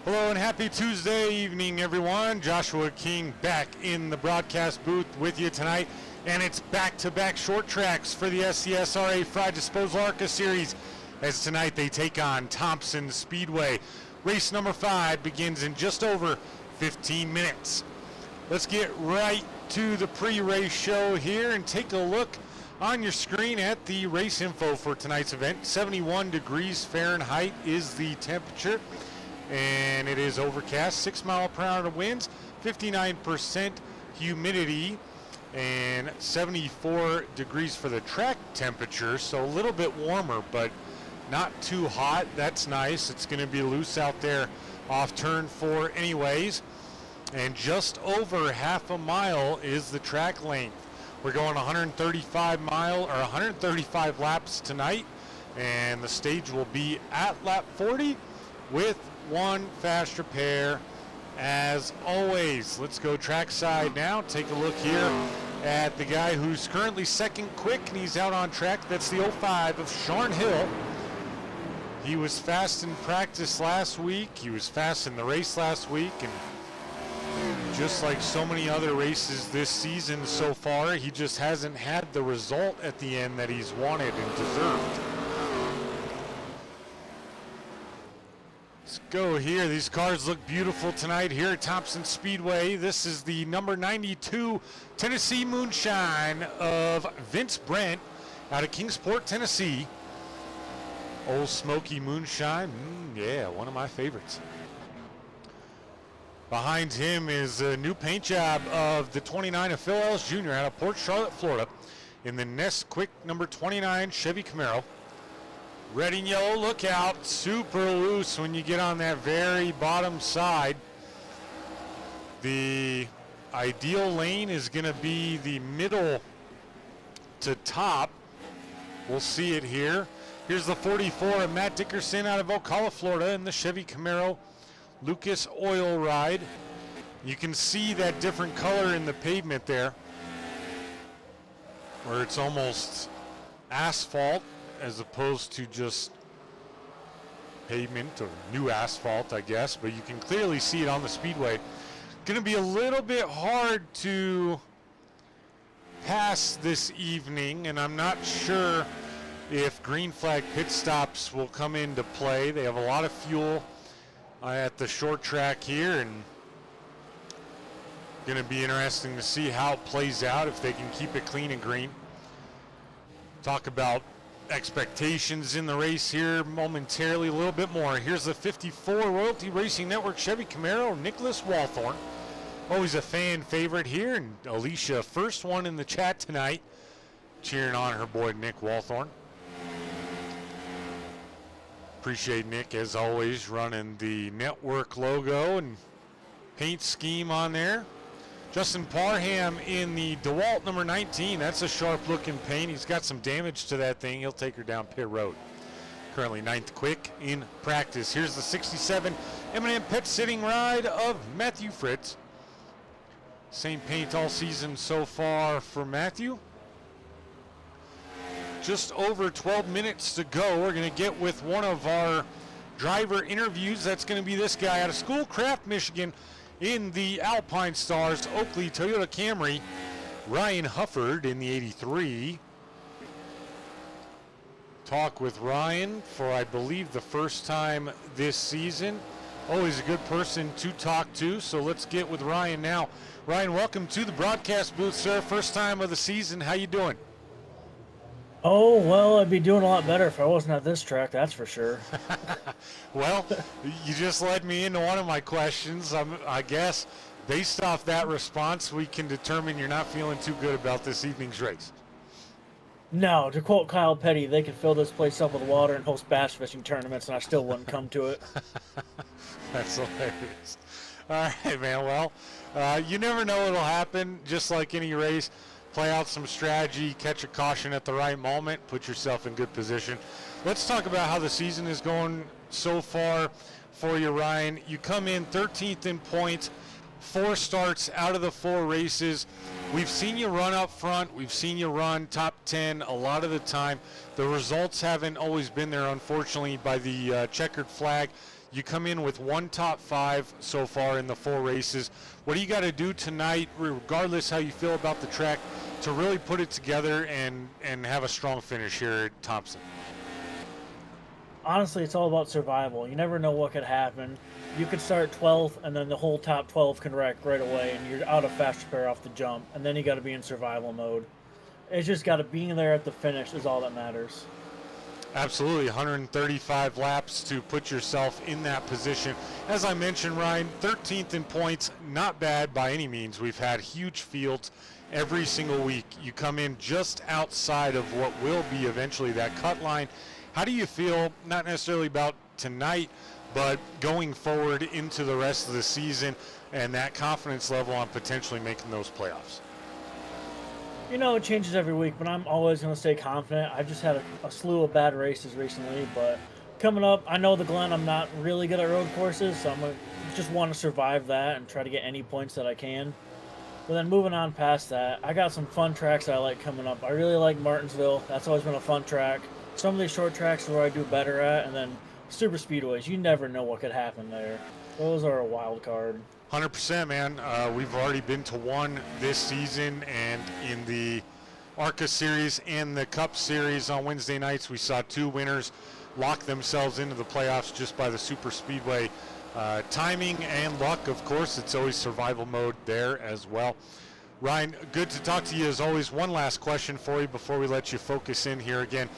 Hello and happy Tuesday evening, everyone. Joshua King back in the broadcast booth with you tonight. And it's back-to-back short tracks for the SCSRA Frye Disposal ARCA Series, as tonight they take on Thompson Speedway. Race number 5 begins in just over 15 minutes. Let's get right to the pre-race show here and take a look on your screen at the race info for tonight's event. 71 degrees Fahrenheit is the temperature, and it is overcast, 6 mile per hour winds, 59% humidity, and 74 degrees for the track temperature, so a little bit warmer, but not too hot. That's nice. It's going to be loose out there off turn 4 anyways, and just over half a mile is the track length. We're going 135 laps tonight, and the stage will be at lap 40 with one fast repair as always. Let's go trackside now. Take a look here at the guy who's currently second quick, and he's out on track. That's the 05 of Sharn Hill. He was fast in practice last week. He was fast in the race last week, and just like so many other races this season so far, he just hasn't had the result at the end that he's wanted and deserved. Let's go here. These cars look beautiful tonight here at Thompson Speedway. This is the number 92 Tennessee Moonshine of Vince Brent out of Kingsport, Tennessee. Old Smoky Moonshine, yeah, one of my favorites. Behind him is a new paint job of the 29 of Phil Ellis Jr. out of Port Charlotte, Florida, in the Nesquik number 29 Chevy Camaro. Red and yellow, look out, super loose when you get on that very bottom side. The ideal lane is going to be the middle to top. We'll see it here. Here's the 44 of Matt Dickerson out of Ocala, Florida, in the Chevy Camaro Lucas Oil Ride. You can see that different color in the pavement there, where it's almost asphalt as opposed to just pavement or new asphalt, I guess, but you can clearly see it on the speedway. Going to be a little bit hard to pass this evening, and I'm not sure if green flag pit stops will come into play. They have a lot of fuel at the short track here, and going to be interesting to see how it plays out, if they can keep it clean and green. Talk about expectations in the race here momentarily, a little bit more. Here's the 54 Royalty Racing Network Chevy Camaro, Nicholas Walthorn. Always a fan favorite here, and Alicia, first one in the chat tonight, cheering on her boy Nick Walthorn. Appreciate Nick, as always, running the network logo and paint scheme on there. Justin Parham in the DeWalt number 19. That's a sharp-looking paint. He's got some damage to that thing. He'll take her down pit road. Currently 9th quick in practice. Here's the 67 M&M pit sitting ride of Matthew Fritz. Same paint all season so far for Matthew. Just over 12 minutes to go. We're going to get with one of our driver interviews. That's going to be this guy out of Schoolcraft, Michigan, in the Alpine Stars Oakley Toyota Camry, Ryan Hufford in the 83. Talk with Ryan for, I believe, the first time this season. Always a good person to talk to, so let's get with Ryan now. Ryan, welcome to the broadcast booth, sir. First time of the season. How you doing? Oh, well, I'd be doing a lot better if I wasn't at this track, that's for sure. Well, you just led me into one of my questions. I guess based off that response, we can determine you're not feeling too good about this evening's race. No, to quote Kyle Petty, they could fill this place up with water and host bass fishing tournaments, and I still wouldn't come to it. That's hilarious. All right, man. Well, you never know what'll happen, just like any race. Play out some strategy, catch a caution at the right moment, put yourself in good position. Let's talk about how the season is going so far for you, Ryan. You come in 13th in points, 4 starts out of the 4 races. We've seen you run up front. We've seen you run top 10 a lot of the time. The results haven't always been there, unfortunately, by the checkered flag. You come in with 1 top 5 so far in the 4 races. What do you got to do tonight, regardless how you feel about the track, to really put it together and have a strong finish here at Thompson? Honestly, it's all about survival. You never know what could happen. You could start 12th, and then the whole top 12 can wreck right away, and you're out of fast repair off the jump, and then you got to be in survival mode. It's just got to be there at the finish is all that matters. Absolutely, 135 laps to put yourself in that position. As I mentioned, Ryan, 13th in points, not bad by any means. We've had huge fields every single week. You come in just outside of what will be eventually that cut line. How do you feel, not necessarily about tonight, but going forward into the rest of the season and that confidence level on potentially making those playoffs? You know, it changes every week, but I'm always going to stay confident. I've just had a slew of bad races recently, but coming up, I know the Glen, I'm not really good at road courses, so I'm going to just want to survive that and try to get any points that I can. But then moving on past that, I got some fun tracks that I like coming up. I really like Martinsville. That's always been a fun track. Some of these short tracks are where I do better at, and then super speedways. You never know what could happen there. Those are a wild card. 100%, man. We've already been to 1 this season, and in the ARCA series and the Cup series on Wednesday nights, we saw 2 winners lock themselves into the playoffs just by the super speedway timing and luck. Of course, it's always survival mode there as well. Ryan, good to talk to you as always. One last question for you before we let you focus in here again.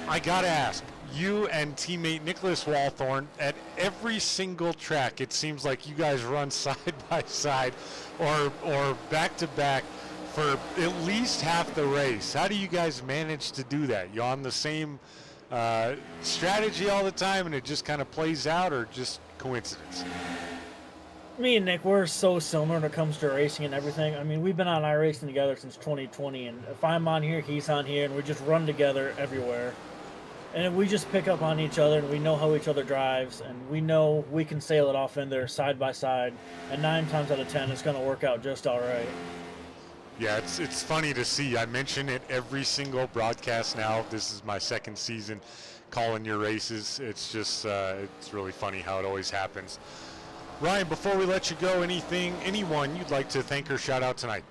I got to ask, you and teammate Nicholas Walthorn, at every single track, it seems like you guys run side by side or back to back for at least half the race. How do you guys manage to do that? You on the same strategy all the time and it just kind of plays out, or just coincidence? Me and Nick, we're so similar when it comes to racing and everything. I mean, we've been on iRacing together since 2020, and if I'm on here, he's on here, and we just run together everywhere. And we just pick up on each other, and we know how each other drives, and we know we can sail it off in there side by side, and 9 times out of 10, it's going to work out just all right. Yeah, it's funny to see. I mention it every single broadcast now. This is my 2nd season calling your races. It's just, it's really funny how it always happens. Ryan, before we let you go, anyone you'd like to thank or shout out tonight?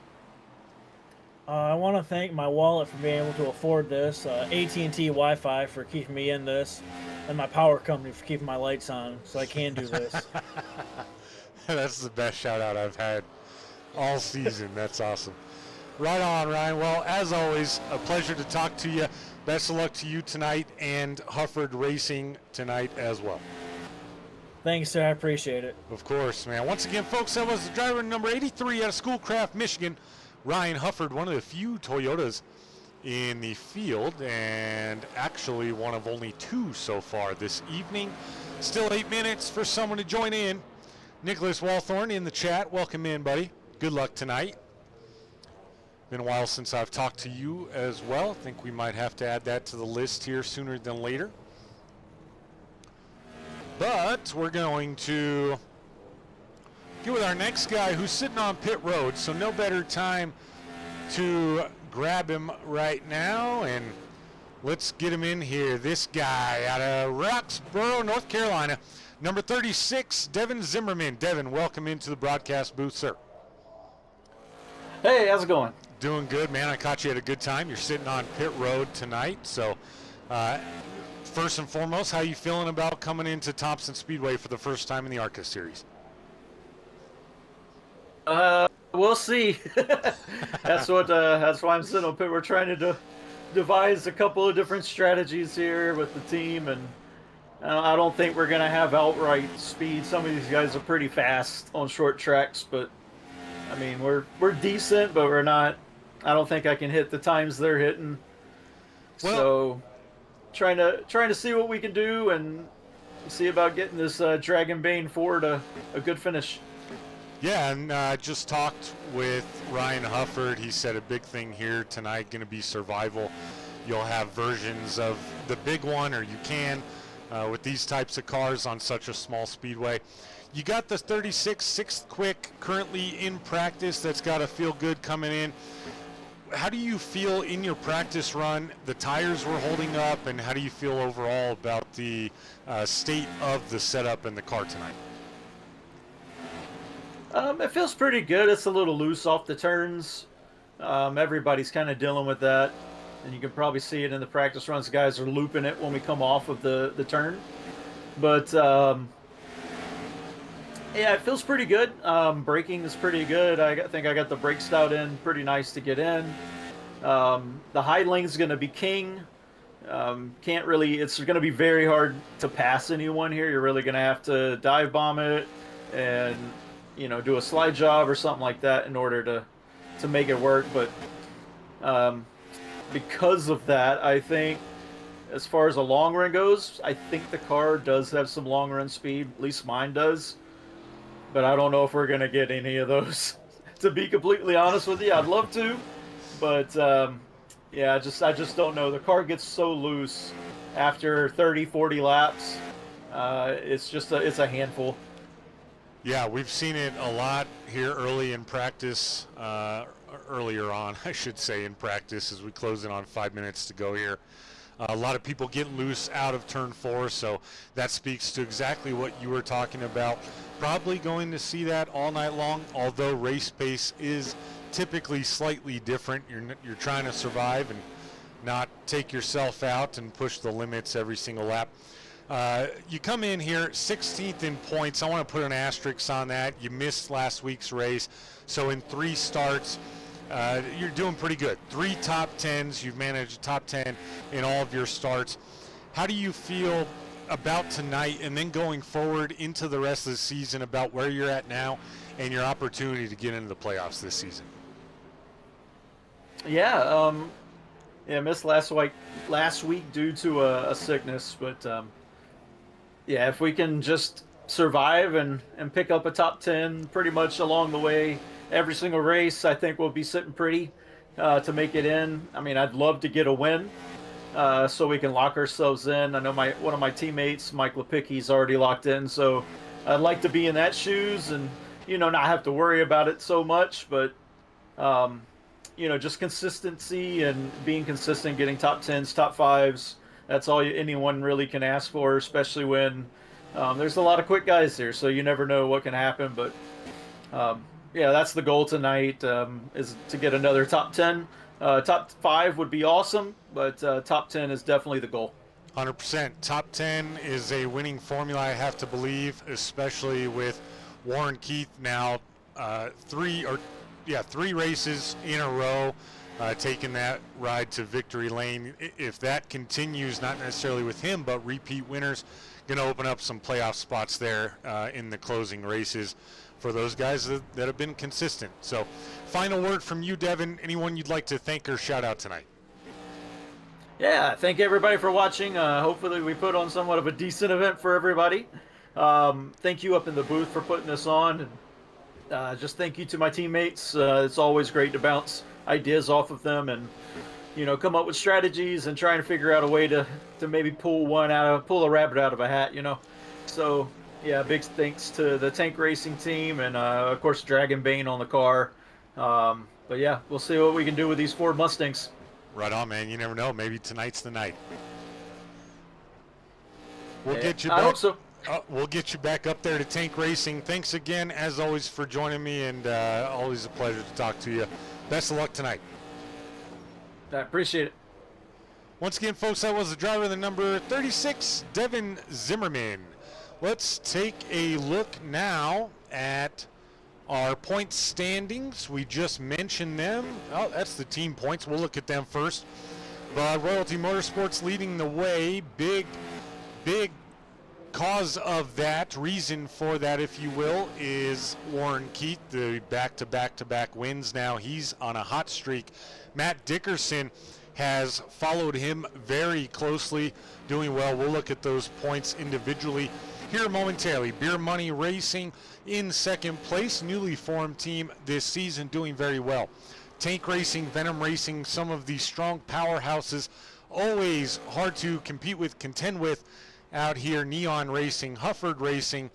I want to thank my wallet for being able to afford this, AT&T Wi-Fi for keeping me in this, and my power company for keeping my lights on so I can do this. That's the best shout out I've had all season. That's awesome. Right on, Ryan. Well, as always, a pleasure to talk to you. Best of luck to you tonight and Hufford Racing tonight as well. Thanks, sir. I appreciate it. Of course, man. Once again, folks, that was the driver number 83 out of Schoolcraft, Michigan, Ryan Hufford, one of the few Toyotas in the field, and actually one of only 2 so far this evening. Still 8 minutes for someone to join in. Nicholas Walthorn in the chat. Welcome in, buddy. good luck tonight. Been a while since I've talked to you as well. I think we might have to add that to the list here sooner than later. But we're going to get with our next guy who's sitting on pit road, so no better time to grab him right now, and let's get him in here. This guy out of Roxborough, North Carolina, number 36, Devin Zimmerman. Devin, welcome into the broadcast booth, sir. Hey, how's it going? Doing good, man. I caught you at a good time. You're sitting on pit road tonight, so first and foremost, how you feeling about coming into Thompson Speedway for the first time in the ARCA series? We'll see. That's why I'm sitting on pit. We're trying to devise a couple of different strategies here with the team, and I don't think we're gonna have outright speed. Some of these guys are pretty fast on short tracks, but I mean we're decent, but we're not. I don't think I can hit the times they're hitting. Well, so trying to see what we can do and see about getting this Dragon Bane Ford a good finish. Yeah, and I just talked with Ryan Hufford. He said a big thing here tonight going to be survival. You'll have versions of the big one, or you can, with these types of cars on such a small speedway. You got the 36 sixth quick currently in practice that's got to feel good coming in. How do you feel in your practice run? The tires were holding up, and how do you feel overall about the state of the setup in the car tonight? It feels pretty good. It's a little loose off the turns. Everybody's kind of dealing with that, and you can probably see it in the practice runs. Guys are looping it when we come off of the turn. But yeah, it feels pretty good. Braking is pretty good. I think I got the brake stout in pretty nice to get in. The high lane is going to be king. Can't really. It's going to be very hard to pass anyone here. You're really going to have to dive bomb it and do a slide job or something like that in order to make it work. But because of that, I think as far as a long run goes, I think the car does have some long run speed. At least mine does. But I don't know if we're going to get any of those. To be completely honest with you, I'd love to. But yeah, I just don't know. The car gets so loose after 30, 40 laps. It's a handful. Yeah, we've seen it a lot here early in practice, earlier on, I should say, in practice as we close in on 5 minutes to go here. A lot of people get loose out of turn 4, so that speaks to exactly what you were talking about. Probably going to see that all night long, although race pace is typically slightly different. You're trying to survive and not take yourself out and push the limits every single lap. You come in here 16th in points. I want to put an asterisk on that. You missed last week's race. So in 3 starts, you're doing pretty good. 3 top 10s. You've managed top 10 in all of your starts. How do you feel about tonight and then going forward into the rest of the season about where you're at now and your opportunity to get into the playoffs this season? Yeah, yeah, missed last week due to a sickness, but yeah, if we can just survive and pick up a top 10 pretty much along the way, every single race, I think we'll be sitting pretty to make it in. I mean, I'd love to get a win so we can lock ourselves in. I know one of my teammates, Mike Lepicki's already locked in, so I'd like to be in that shoes and, not have to worry about it so much. But, just consistency and being consistent, getting top 10s, top 5s, that's all anyone really can ask for, especially when there's a lot of quick guys here, so you never know what can happen. But yeah, that's the goal tonight, is to get another top 10. Top 5 would be awesome, but top 10 is definitely the goal. 100%. Top 10 is a winning formula, I have to believe, especially with Warren Keith now 3 races in a row, taking that ride to victory lane. If that continues, not necessarily with him, but repeat winners, going to open up some playoff spots there in the closing races for those guys that have been consistent. So final word from you, Devin. Anyone you'd like to thank or shout out tonight? Yeah, thank everybody for watching. Hopefully we put on somewhat of a decent event for everybody. Thank you up in the booth for putting this on. And Just thank you to my teammates. It's always great to bounce ideas off of them and come up with strategies and trying to figure out a way to maybe pull a rabbit out of a hat. So yeah, big thanks to the tank racing team and of course Dragon Bane on the car. But yeah, we'll see what we can do with these Ford Mustangs. Right on, man. You never know. Maybe tonight's the night. We'll Yeah, get you I back. hope so. We'll get you back up there to Tank Racing. Thanks again, as always, for joining me, and always a pleasure to talk to you. Best of luck tonight. I appreciate it. Once again, folks, that was the driver of the number 36, Devin Zimmerman. Let's take a look now at our point standings. We just mentioned them. Oh, that's the team points. We'll look at them first. But Royalty Motorsports leading the way. Big cause of that, reason for that, if you will, is Warren Keith, the back-to-back wins now. He's on a hot streak. Matt Dickerson has followed him very closely, doing well. We'll look at those points individually here momentarily. Beer Money Racing in second place, newly formed team this season, doing very well. Tank Racing, Venom Racing, some of the strong powerhouses, always hard to compete with, contend with out here. Neon Racing, Hufford Racing,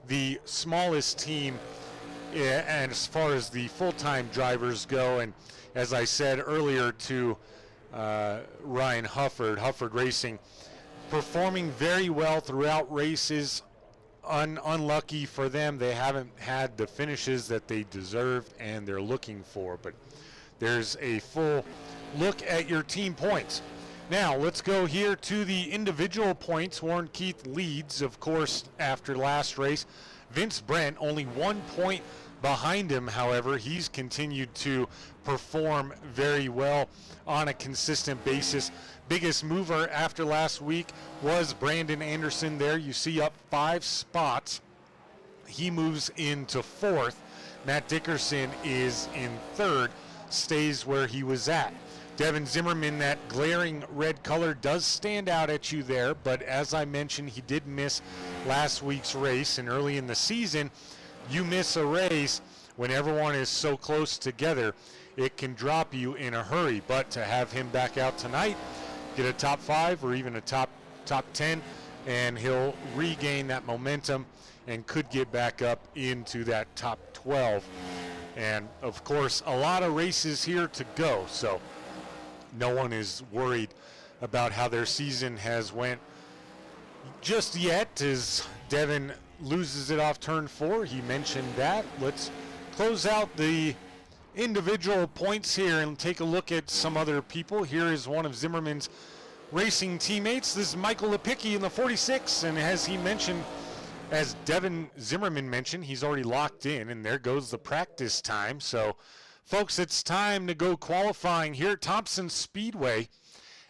the smallest team, and as far as the full-time drivers go, and as I said earlier to Ryan Hufford Racing, performing very well throughout races. Unlucky for them, they haven't had the finishes that they deserved and they're looking for, but there's a full look at your team points. Now, let's go here to the individual points. Warren Keith leads, of course, after last race. Vince Brent only 1 point behind him, however. He's continued to perform very well on a consistent basis. Biggest mover after last week was Brandon Anderson there. You see up 5 spots. He moves into 4th. Matt Dickerson is in 3rd, stays where he was at. Devin Zimmerman, that glaring red color does stand out at you there, but as I mentioned, he did miss last week's race, and early in the season, you miss a race when everyone is so close together, it can drop you in a hurry. But to have him back out tonight, get a top 5 or even a top 10, and he'll regain that momentum and could get back up into that top 12. And of course, a lot of races here to go, so no one is worried about how their season has went just yet, as Devin loses it off turn 4. He mentioned that. Let's close out the individual points here and take a look at some other people. Here is one of Zimmerman's racing teammates. This is Michael Lipicki in the 46, and as Devin Zimmerman mentioned, he's already locked in, and there goes the practice time. So folks, it's time to go qualifying here at Thompson Speedway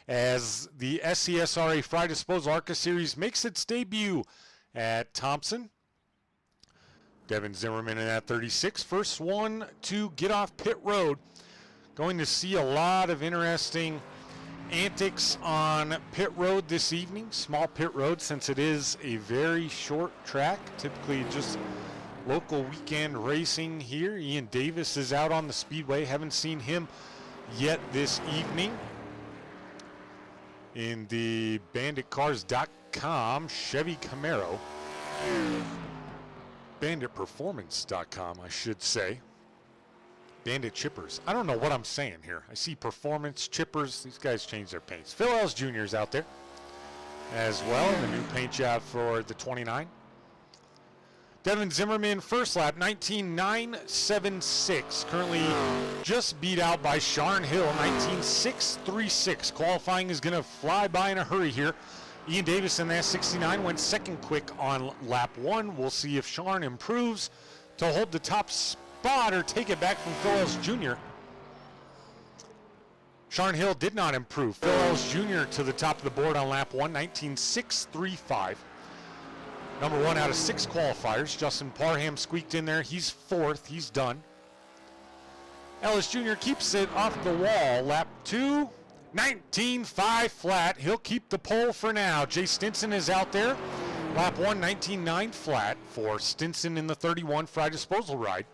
as the SCSRA Frye Disposal ARCA Series makes its debut at Thompson. Devin Zimmerman in that 36, first one to get off pit road. Going to see a lot of interesting antics on pit road this evening. Small pit road, since it is a very short track, typically just local weekend racing here. Ian Davis is out on the speedway. Haven't seen him yet this evening. In the banditcars.com Chevy Camaro. Banditperformance.com, I should say. Bandit Chippers. I don't know what I'm saying here. I see Performance, Chippers. These guys change their paints. Phil Ellis Jr. is out there as well. The new paint job for the 29. Devin Zimmerman, first lap, 19.976. Currently just beat out by Sharn Hill, 19.636. Qualifying is going to fly by in a hurry here. Ian Davis in that 69 went second quick on lap 1. We'll see if Sharn improves to hold the top spot or take it back from Phil Ellis Jr. Sharn Hill did not improve. Phil Ellis Jr. to the top of the board on lap 1, 19.635. Number 1 out of 6 qualifiers. Justin Parham squeaked in there. He's 4th. He's done. Ellis Jr. keeps it off the wall. Lap 2, 19.5 flat. He'll keep the pole for now. Jay Stinson is out there. Lap 1, 19.9 flat for Stinson in the 31 Frye Disposal ride.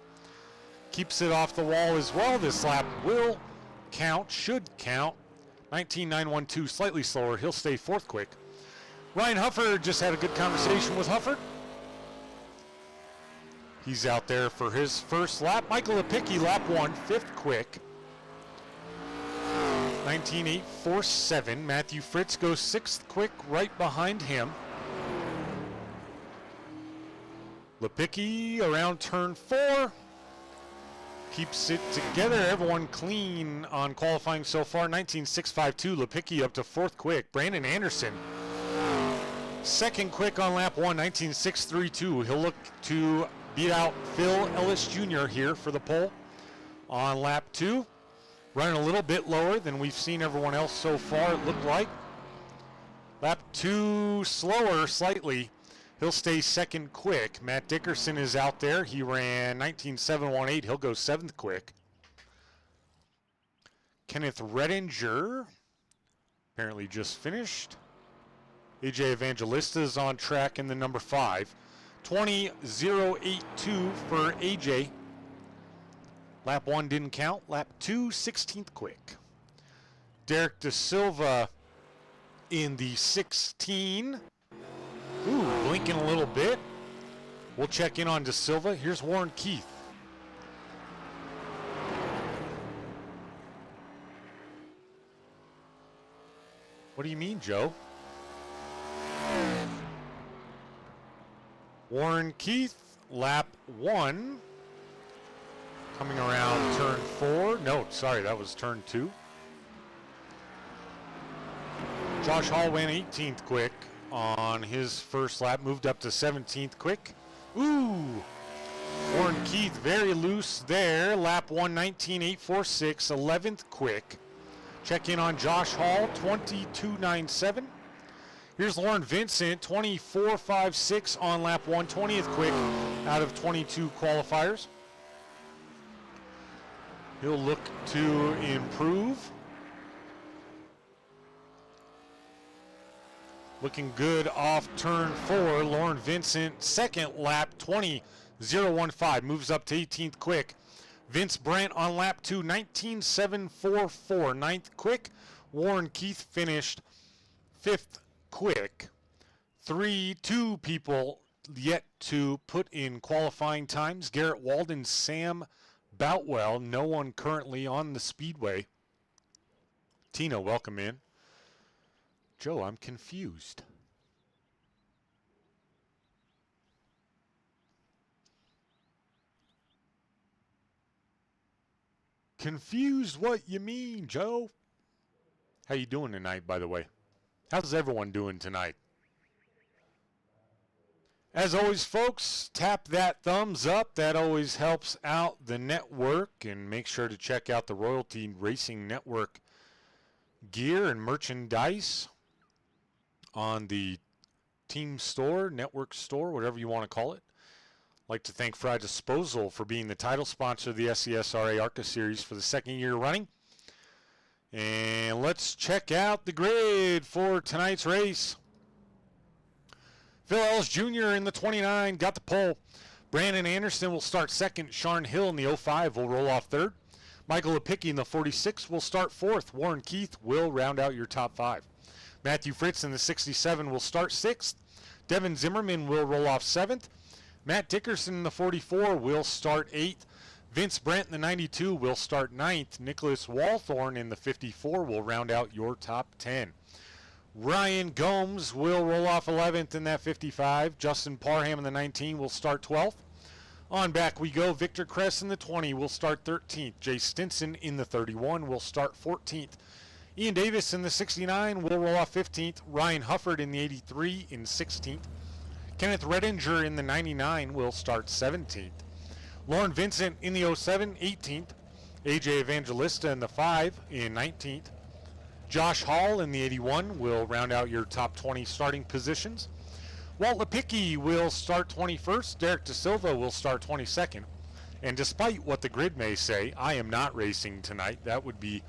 keeps it off the wall as well. This lap will count, should count. 19.912, slightly slower. He'll stay 4th quick. Ryan Hufford just had a good conversation with Hufford. He's out there for his first lap. Michael Lipicki, lap 1, 5th quick. 19.847. Matthew Fritz goes 6th quick right behind him. Lipicki around turn 4. Keeps it together. Everyone clean on qualifying so far. 19.652. Lipicki up to 4th quick. Brandon Anderson 2nd quick on lap 1. 19.632. He'll look to beat out Phil Ellis Jr. here for the pole on lap 2. Running a little bit lower than we've seen everyone else so far, it looked like. Lap 2 slower slightly. He'll stay 2nd quick. Matt Dickerson is out there. He ran 19.718. He'll go 7th quick. Kenneth Redinger apparently just finished. AJ Evangelista is on track in the number 5. 20.082 for AJ. Lap 1 didn't count. Lap 2, 16th quick. Derek De Silva in the 16. Ooh, blinking a little bit. We'll check in on De Silva. Here's Warren Keith. What do you mean, Joe? Warren Keith, lap 1. Coming around turn 4. No, sorry, that was turn 2. Josh Hall went 18th quick on his first lap. Moved up to 17th quick. Ooh! Warren Keith very loose there. Lap 1, 19.846. 11th quick. Check in on Josh Hall, 22.97. Here's Lauren Vincent, 24.56 on lap 1. 20th quick out of 22 qualifiers. He'll look to improve. Looking good off turn 4. Lauren Vincent, 2nd lap, 20.015. Moves up to 18th quick. Vince Brandt on lap 2, 19.744. 9th quick. Warren Keith finished 5th quick. 2 people yet to put in qualifying times. Garrett Walden, Sam Boutwell, no one currently on the Speedway. Tina, welcome in. Joe, I'm confused. Confused what you mean, Joe? How you doing tonight, by the way? How's everyone doing tonight? As always, folks, tap that thumbs up. That always helps out the network. And make sure to check out the Royalty Racing Network gear and merchandise on the team store, network store, whatever you want to call it. I'd like to thank Frye Disposal for being the title sponsor of the SCSRA ARCA series for the 2nd year running. And let's check out the grid for tonight's race. Phil Ellis Jr. in the 29 got the pole. Brandon Anderson will start 2nd. Sharn Hill in the 05 will roll off 3rd. Michael Lipicki in the 46 will start 4th. Warren Keith will round out your top 5. Matthew Fritz in the 67 will start 6th. Devin Zimmerman will roll off 7th. Matt Dickerson in the 44 will start 8th. Vince Brandt in the 92 will start 9th. Nicholas Walthorn in the 54 will round out your top 10. Ryan Gomes will roll off 11th in that 55. Justin Parham in the 19 will start 12th. On back we go. Victor Kress in the 20 will start 13th. Jay Stinson in the 31 will start 14th. Ian Davis in the 69 will roll off 15th. Ryan Hufford in the 83 in 16th. Kenneth Redinger in the 99 will start 17th. Lauren Vincent in the 07, 18th. AJ Evangelista in the 5 in 19th. Josh Hall in the 81 will round out your top 20 starting positions. Walt Lipicki will start 21st. Derek De Silva will start 22nd. And despite what the grid may say, I am not racing tonight. That would be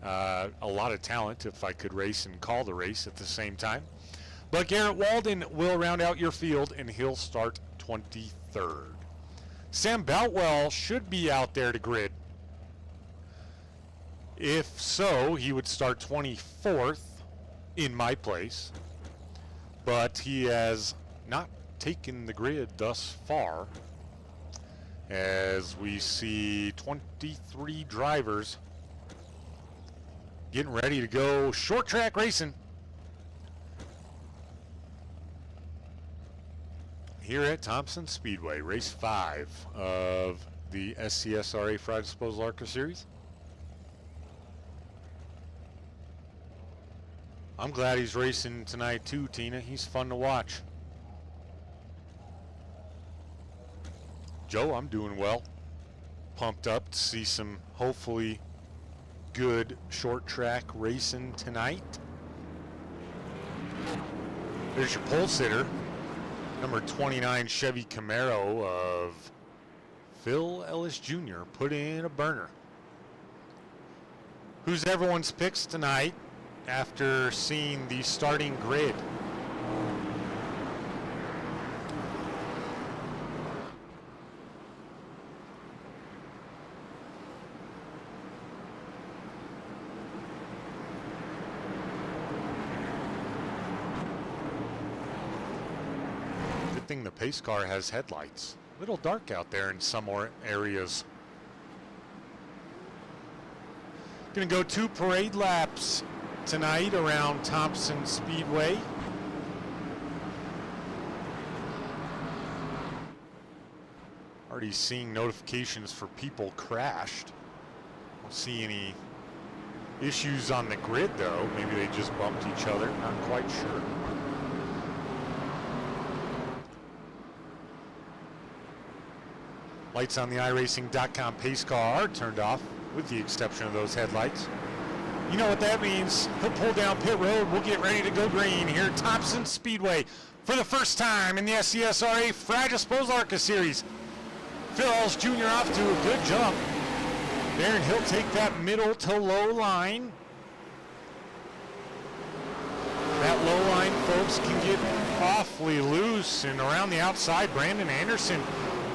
a lot of talent if I could race and call the race at the same time. But Garrett Walden will round out your field, and he'll start 23rd. Sam Boutwell should be out there to grid. If so, he would start 24th in my place, but he has not taken the grid thus far, as we see 23 drivers getting ready to go short track racing here at Thompson Speedway, race 5 of the SCSRA Frye Disposal ARCA series. I'm glad he's racing tonight too, Tina. He's fun to watch. Joe, I'm doing well. Pumped up to see some hopefully good short track racing tonight. There's your pole sitter, number 29 Chevy Camaro of Phil Ellis Jr. put in a burner. Who's everyone's picks tonight after seeing the starting grid? Good thing the pace car has headlights. A little dark out there in some areas. Gonna go 2 parade laps tonight around Thompson Speedway. Already seeing notifications for people crashed. Don't see any issues on the grid though. Maybe they just bumped each other, not quite sure. Lights on the iRacing.com pace car are turned off with the exception of those headlights. You know what that means. He'll pull down pit road. We'll get ready to go green here at Thompson Speedway for the first time in the SCSRA Frye Disposal ARCA series. Phil Ellis Jr. off to a good jump there, and he'll take that middle to low line. That low line, folks, can get awfully loose, and around the outside, Brandon Anderson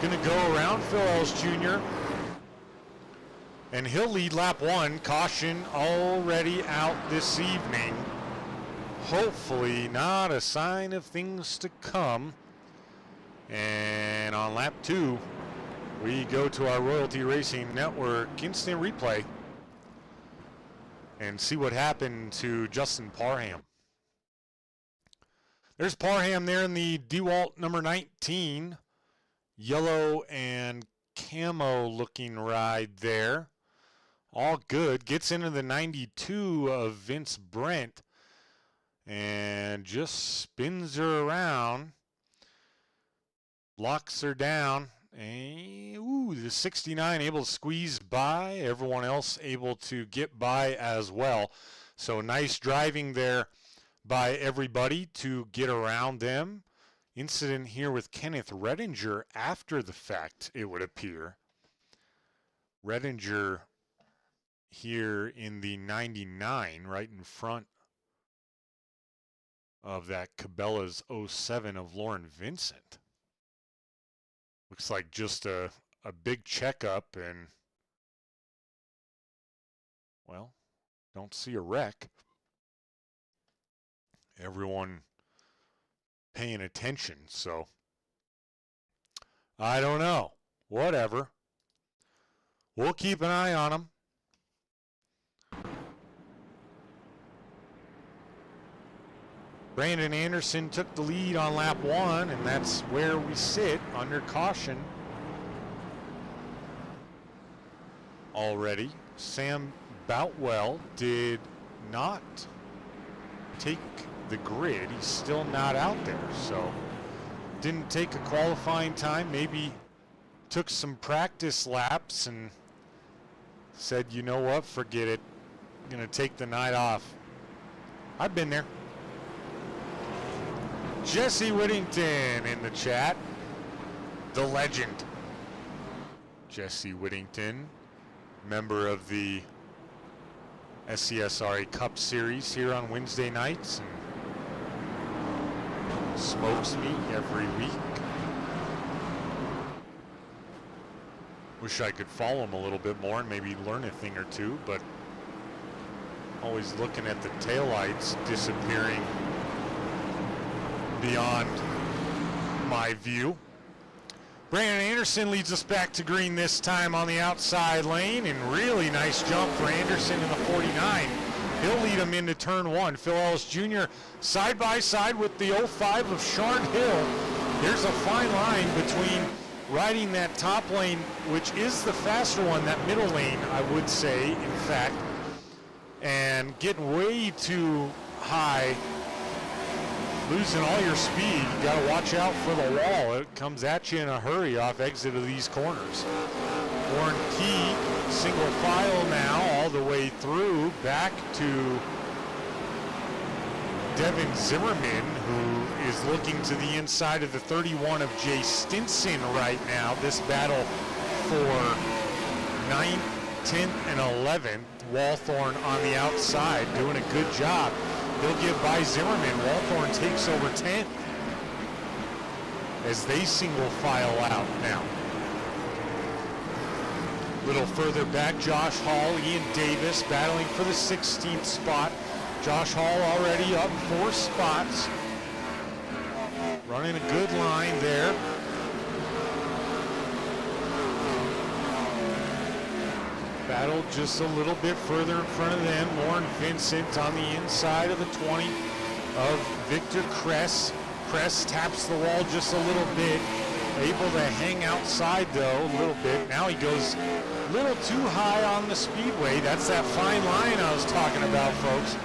going to go around Phil Ellis Jr. and he'll lead lap 1. Caution already out this evening. Hopefully not a sign of things to come. And on lap 2, we go to our Royalty Racing Network instant replay and see what happened to Justin Parham. There's Parham there in the DeWalt number 19. Yellow and camo looking ride there. All good. Gets into the 92 of Vince Brent and just spins her around. Locks her down. And, the 69 able to squeeze by. Everyone else able to get by as well. So nice driving there by everybody to get around them. Incident here with Kenneth Redinger after the fact, it would appear. Redinger here in the 99, right in front of that Cabela's 07 of Lauren Vincent. Looks like just a big checkup, and, well, don't see a wreck. Everyone paying attention, so I don't know. Whatever. We'll keep an eye on them. Brandon Anderson took the lead on lap 1, and that's where we sit under caution already. Sam Boutwell did not take the grid. He's still not out there, so didn't take a qualifying time. Maybe took some practice laps and said, you know what, forget it. I'm gonna take the night off. I've been there. Jesse Whittington in the chat, the legend. Jesse Whittington, member of the SCSRA Cup Series here on Wednesday nights, and smokes me every week. Wish I could follow him a little bit more and maybe learn a thing or two, but always looking at the taillights disappearing beyond my view. Brandon Anderson leads us back to green this time on the outside lane, and really nice jump for Anderson in the 49. He'll lead him into turn one. Phil Ellis Jr. side by side with the 05 of Sharn Hill. There's a fine line between riding that top lane, which is the faster one, that middle lane, I would say, in fact, and getting way too high, losing all your speed. You got to watch out for the wall. It comes at you in a hurry off exit of these corners. Warren Key, single file now all the way through, back to Devin Zimmerman, who is looking to the inside of the 31 of Jay Stinson right now. This battle for 9th, 10th, and 11th. Walthorn on the outside doing a good job. He'll give by Zimmerman. Walthorn takes over 10th as they single file out now. A little further back, Josh Hall, Ian Davis battling for the 16th spot. Josh Hall already up 4 spots. Running a good line there. Battle just a little bit further in front of them. Lauren Vincent on the inside of the 20 of Victor Kress. Kress taps the wall just a little bit. Able to hang outside though a little bit. Now he goes a little too high on the Speedway. That's that fine line I was talking about, folks.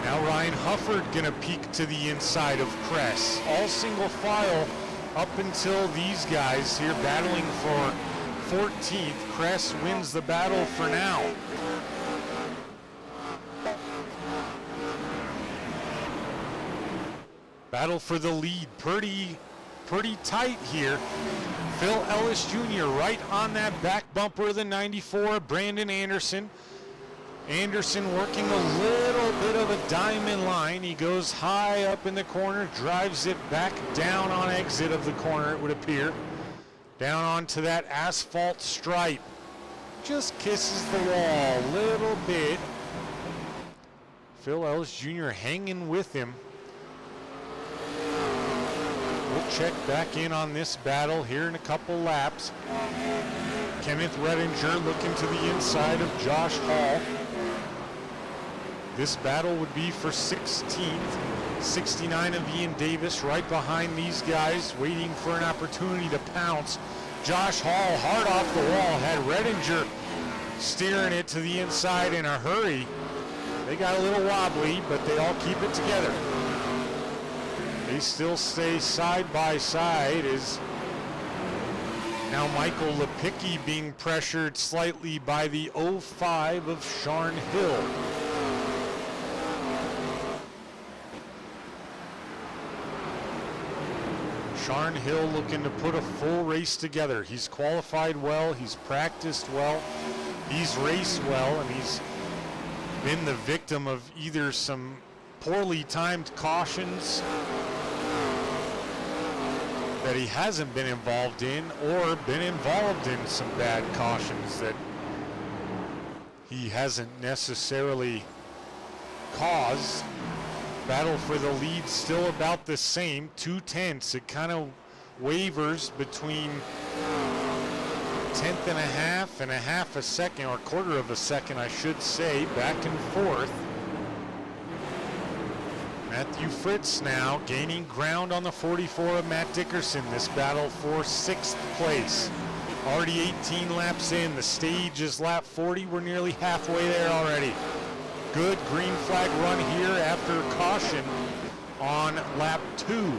Now Ryan Hufford gonna peek to the inside of Kress. All single file up until these guys here battling for 14th. Kress wins the battle for now. Battle for the lead, pretty tight here. Phil Ellis Jr. right on that back bumper of the 94, Brandon Anderson. Anderson working a little bit of a diamond line. He goes high up in the corner, drives it back down on exit of the corner, it would appear. Down onto that asphalt stripe. Just kisses the wall a little bit. Phil Ellis Jr. hanging with him. We'll check back in on this battle here in a couple laps. Kenneth Redinger looking to the inside of Josh Hall. This battle would be for 16th. 69 of Ian Davis right behind these guys, waiting for an opportunity to pounce. Josh Hall hard off the wall, had Redinger steering it to the inside in a hurry. They got a little wobbly, but they all keep it together. They still stay side by side as now Michael Lepicki being pressured slightly by the 05 of Sharn Hill. Sharn Hill looking to put a full race together. He's qualified well, he's practiced well, he's raced well, and he's been the victim of either some poorly timed cautions that he hasn't been involved in, or been involved in some bad cautions that he hasn't necessarily caused. Battle for the lead still about the same, 2/10. It kind of wavers between tenth and a half a second, or quarter of a second I should say, back and forth. Matthew Fritz now gaining ground on the 44 of Matt Dickerson. This battle for 6th place. Already 18 laps in. The stage is lap 40. We're nearly halfway there already. Good green flag run here after caution on lap 2.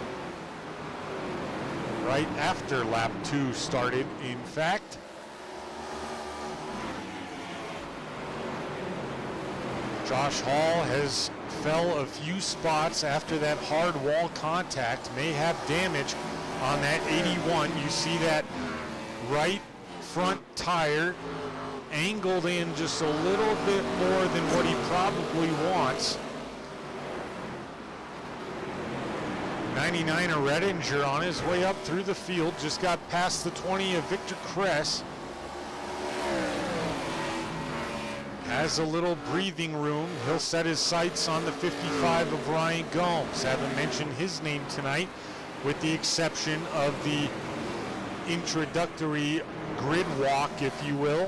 Right after lap 2 started, in fact. Josh Hall has fell a few spots after that hard wall contact. May have damage on that 81. You see that right front tire angled in just a little bit more than what he probably wants. 99er Redinger on his way up through the field. Just got past the 20 of Victor Kress. Has a little breathing room. He'll set his sights on the 55 of Ryan Gomes. Haven't mentioned his name tonight, with the exception of the introductory grid walk, if you will.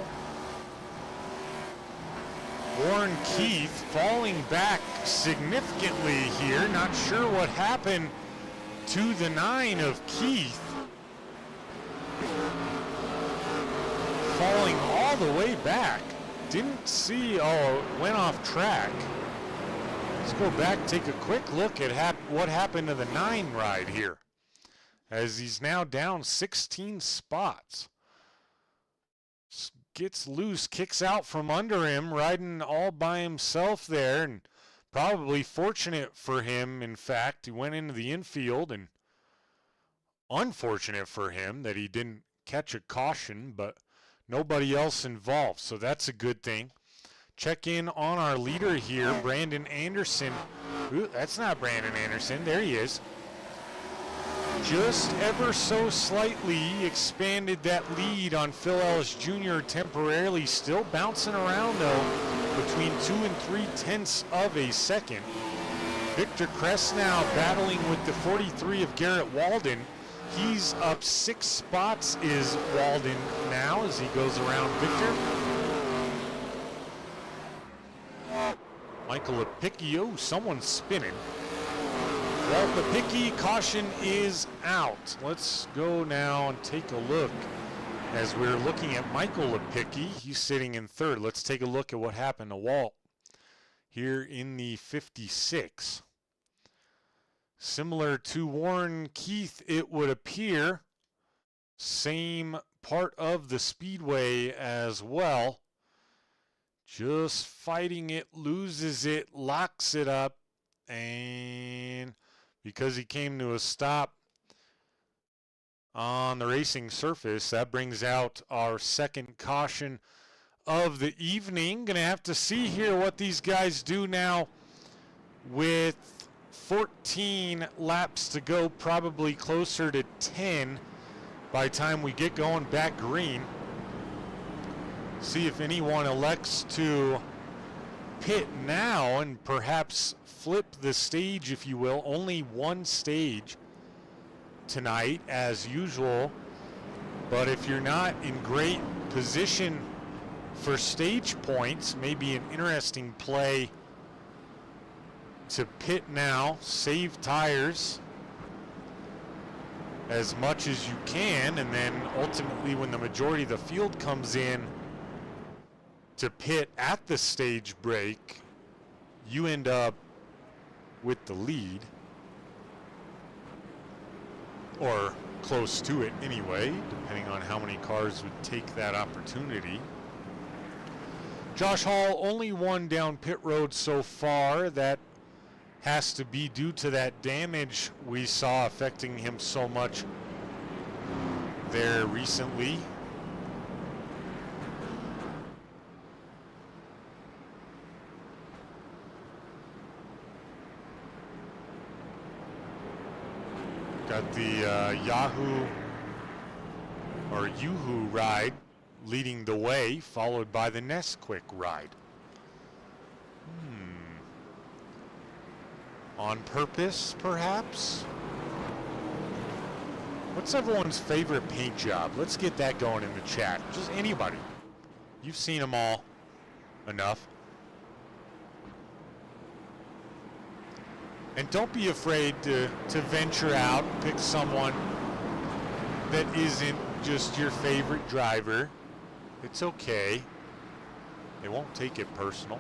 Warren Keith falling back significantly here. Not sure what happened to the 9 of Keith. Falling all the way back. Didn't see, oh, it went off track. Let's go back, take a quick look at what happened to the 9 ride here, as he's now down 16 spots. Gets loose, kicks out from under him, riding all by himself there, and probably fortunate for him, in fact. He went into the infield, and unfortunate for him that he didn't catch a caution, but nobody else involved, so that's a good thing. Check in on our leader here, Brandon Anderson. Ooh, that's not Brandon Anderson. There he is. Just ever so slightly expanded that lead on Phil Ellis Jr. temporarily. Still bouncing around, though, between 2 and 3/10 of a second. Victor Kress now battling with the 43 of Garrett Walden. He's up 6 spots, is Walden now, as he goes around Victor. Michael Lepicki, oh, someone's spinning. Walt Lepicki, caution is out. Let's go now and take a look. As we're looking at Michael Lepicki, he's sitting in 3rd. Let's take a look at what happened to Walt here in the 56. Similar to Warren Keith, it would appear. Same part of the Speedway as well. Just fighting it, loses it, locks it up, and because he came to a stop on the racing surface, that brings out our second caution of the evening. Gonna have to see here what these guys do now with 14 laps to go, probably closer to 10 by the time we get going back green. See if anyone elects to pit now and perhaps flip the stage, if you will. Only one stage tonight, as usual. But if you're not in great position for stage points, maybe an interesting play to pit now, save tires as much as you can, and then ultimately when the majority of the field comes in to pit at the stage break, you end up with the lead, or close to it anyway, depending on how many cars would take that opportunity. Josh Hall only one down pit road so far. That has to be due to that damage we saw affecting him so much there recently. Got the Yahoo or Yoo-Hoo ride leading the way, followed by the Nesquik ride. On purpose, perhaps? What's everyone's favorite paint job? Let's get that going in the chat. Just anybody. You've seen them all enough. And don't be afraid to venture out, pick someone that isn't just your favorite driver. It's okay. They won't take it personal.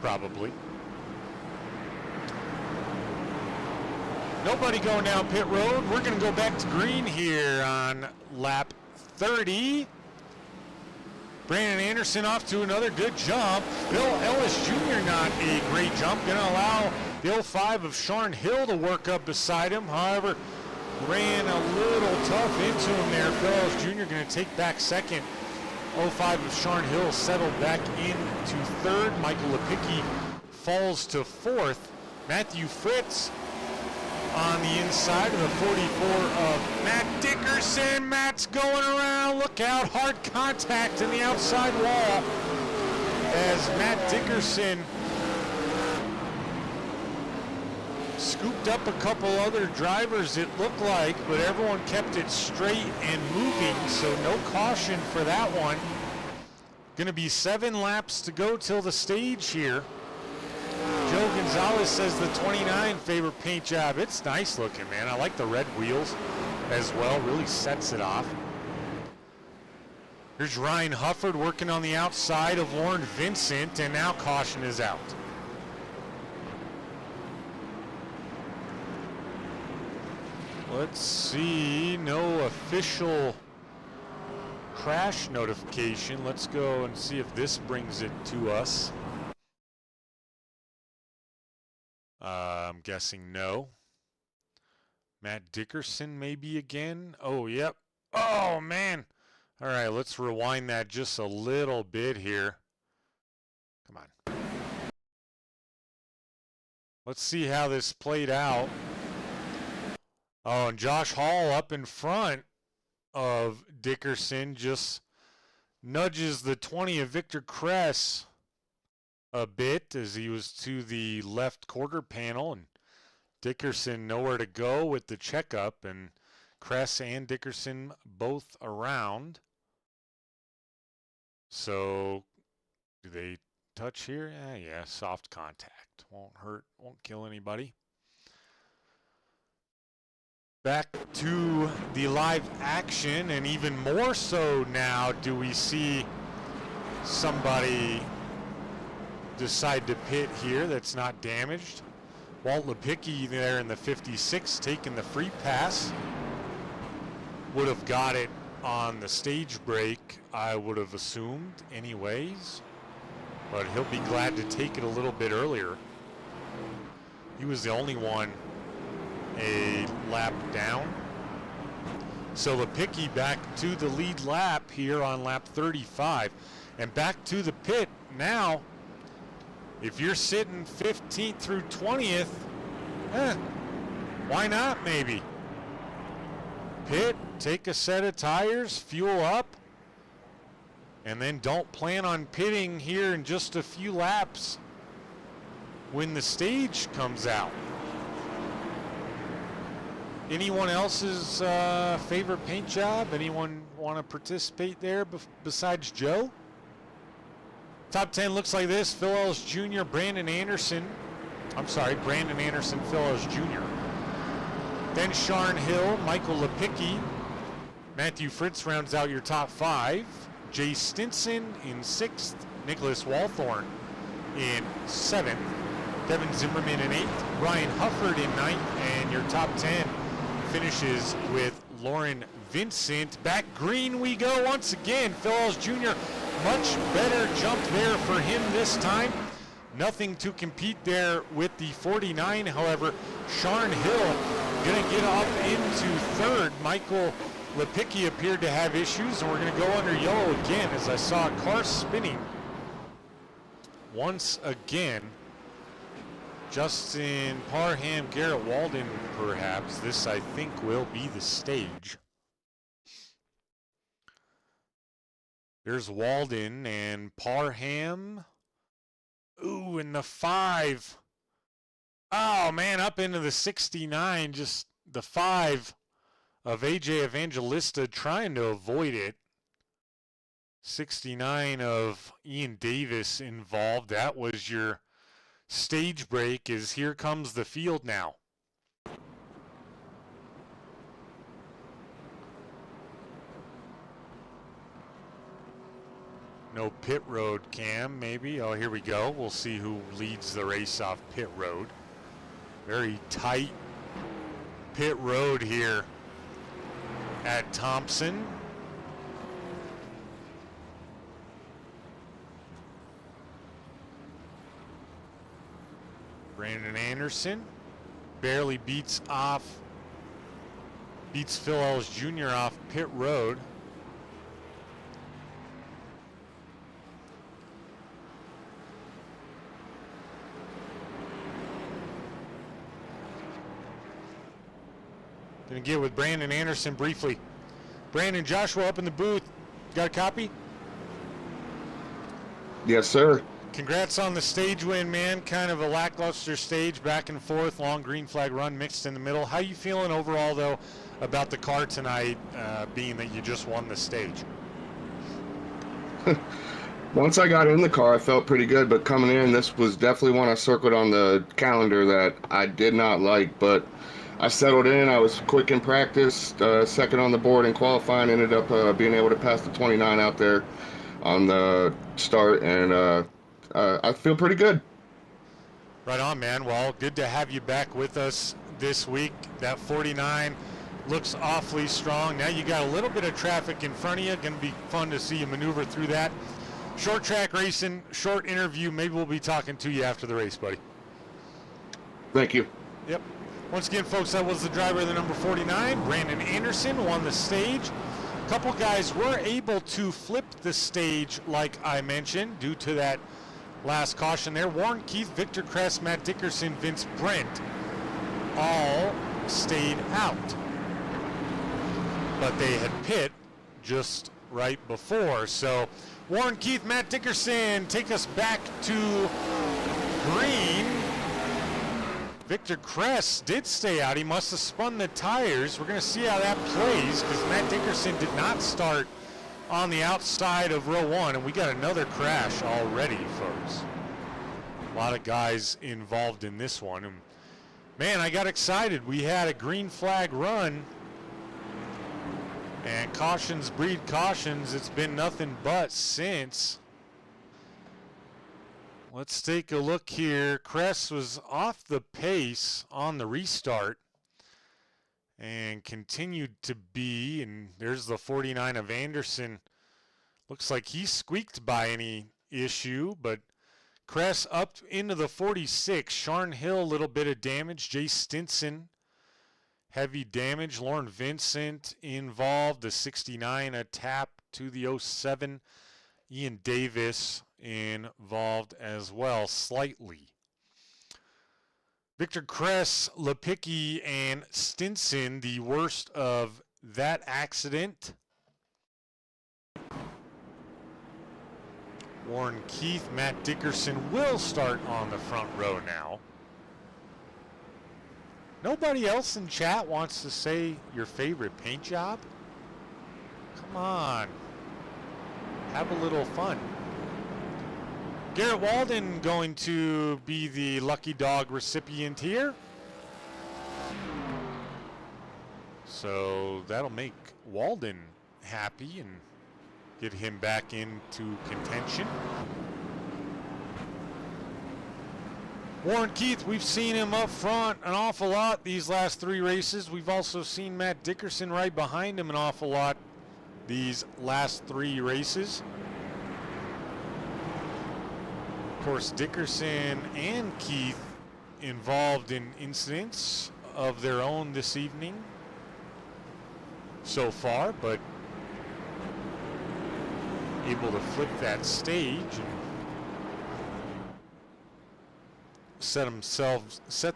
Probably. Nobody going down pit road. We're going to go back to green here on lap 30. Brandon Anderson off to another good jump. Bill Ellis Jr. not a great jump. Going to allow the 05 of Sean Hill to work up beside him. However, ran a little tough into him there. Bill Ellis Jr. going to take back second. 05 of Sean Hill settled back into third. Michael Lepicki falls to fourth. Matthew Fritz on the inside of the 44 of Matt Dickerson. Matt's going around. Look out. Hard contact in the outside wall as Matt Dickerson scooped up a couple other drivers, it looked like, but everyone kept it straight and moving, so no caution for that one. Going to be 7 laps to go till the stage here. Joe Gonzalez says the 29 favorite paint job. It's nice looking, man. I like the red wheels as well. Really sets it off. Here's Ryan Hufford working on the outside of Lauren Vincent, and now caution is out. Let's see, no official crash notification. Let's go and see if this brings it to us. I'm guessing no. Matt Dickerson maybe again. Oh, yep. Oh, man. All right, let's rewind that just a little bit here. Come on. Let's see how this played out. Oh, and Josh Hall up in front of Dickerson just nudges the 20 of Victor Kress a bit as he was to the left quarter panel, and Dickerson nowhere to go with the checkup, and Kress and Dickerson both around. So do they touch here? Yeah, soft contact. Won't hurt, won't kill anybody. Back to the live action, and even more so now do we see somebody decide to pit here that's not damaged. Walt Lepicki there in the 56 taking the free pass. Would have got it on the stage break, I would have assumed anyways, but he'll be glad to take it a little bit earlier. He was the only one a lap down. So Lepicki back to the lead lap here on lap 35, and back to the pit now. If you're sitting 15th through 20th, why not maybe? Pit, take a set of tires, fuel up, and then don't plan on pitting here in just a few laps when the stage comes out. Anyone else's favorite paint job? Anyone want to participate there besides Joe? Top 10 looks like this. Phil Ellis Jr., Brandon Anderson, Phil Ellis Jr. Then Sharn Hill, Michael Lepicki. Matthew Fritz rounds out your top 5. Jay Stinson in 6th. Nicholas Walthorn in 7th. Devin Zimmerman in 8th. Ryan Hufford in 9th. And your top 10 finishes with Lauren Vincent. Back green we go once again. Phil Ellis Jr., much better jump there for him this time. Nothing to compete there with the 49. However, Sharn Hill going to get up into 3rd. Michael Lepicki appeared to have issues, and we're going to go under yellow again as I saw a car spinning once again. Justin Parham, Garrett Walden, perhaps. This, I think, will be the stage. There's Walden and Parham. Ooh, and the 5. Oh, man, up into the 69. Just the 5 of AJ Evangelista trying to avoid it. 69 of Ian Davis involved. That was your stage break, as here comes the field now. No pit road cam, maybe. Oh, here we go. We'll see who leads the race off pit road. Very tight pit road here at Thompson. Brandon Anderson barely beats Phil Ellis Jr. off pit road. Gonna get with Brandon Anderson briefly. Brandon, Joshua up in the booth. Got a copy? Yes, sir. Congrats on the stage win, man. Kind of a lackluster stage, back and forth, long green flag run mixed in the middle. How you feeling overall, though, about the car tonight, being that you just won the stage? Once I got in the car, I felt pretty good, but coming in, this was definitely one I circled on the calendar that I did not like, but I settled in. I was quick in practice, second on the board in qualifying, ended up being able to pass the 29 out there on the start, and I feel pretty good. Right on, man. Well, good to have you back with us this week. That 49 looks awfully strong. Now you got a little bit of traffic in front of you. Going to be fun to see you maneuver through that. Short track racing, short interview. Maybe we'll be talking to you after the race, buddy. Thank you. Yep. Once again, folks, that was the driver of the number 49. Brandon Anderson won the stage. A couple guys were able to flip the stage, like I mentioned, due to that last caution there. Warren Keith, Victor Kress, Matt Dickerson, Vince Brent all stayed out. But they had pit just right before. So Warren Keith, Matt Dickerson take us back to green. Victor Kress did stay out. He must have spun the tires. We're going to see how that plays because Matt Dickerson did not start on the outside of row one, and we got another crash already, folks. A lot of guys involved in this one. And man, I got excited. We had a green flag run, and cautions breed cautions. It's been nothing but since. Let's take a look here. Kress was off the pace on the restart and continued to be, and there's the 49 of Anderson. Looks like he squeaked by any issue, but Kress up into the 46. Sharn Hill, a little bit of damage. Jay Stinson, heavy damage. Lauren Vincent involved. The 69, a tap to the 07. Ian Davis involved as well, slightly. Victor Kress, Lepicki, and Stinson, the worst of that accident. Warren Keith, Matt Dickerson will start on the front row now. Nobody else in chat wants to say your favorite paint job? Come on. Have a little fun. Garrett Walden going to be the lucky dog recipient here. So that'll make Walden happy and get him back into contention. Warren Keith, we've seen him up front an awful lot these last three races. We've also seen Matt Dickerson right behind him an awful lot these last three races. Of course, Dickerson and Keith involved in incidents of their own this evening so far, but able to flip that stage and set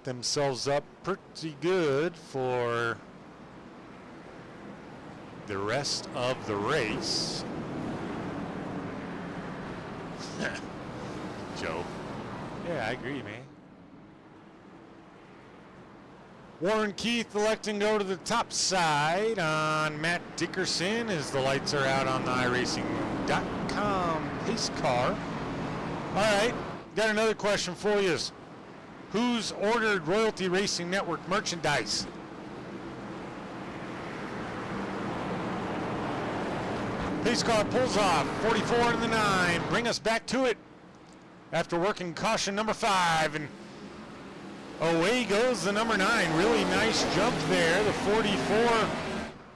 themselves up pretty good for the rest of the race. Joe. Yeah, I agree, man. Warren Keith electing to go to the top side on Matt Dickerson as the lights are out on the iRacing.com pace car. All right, got another question for you. Who's ordered Royalty Racing Network merchandise? Pace car pulls off, 44 to the 9. Bring us back to it after working caution number 5. And away goes the number 9. Really nice jump there. The 44,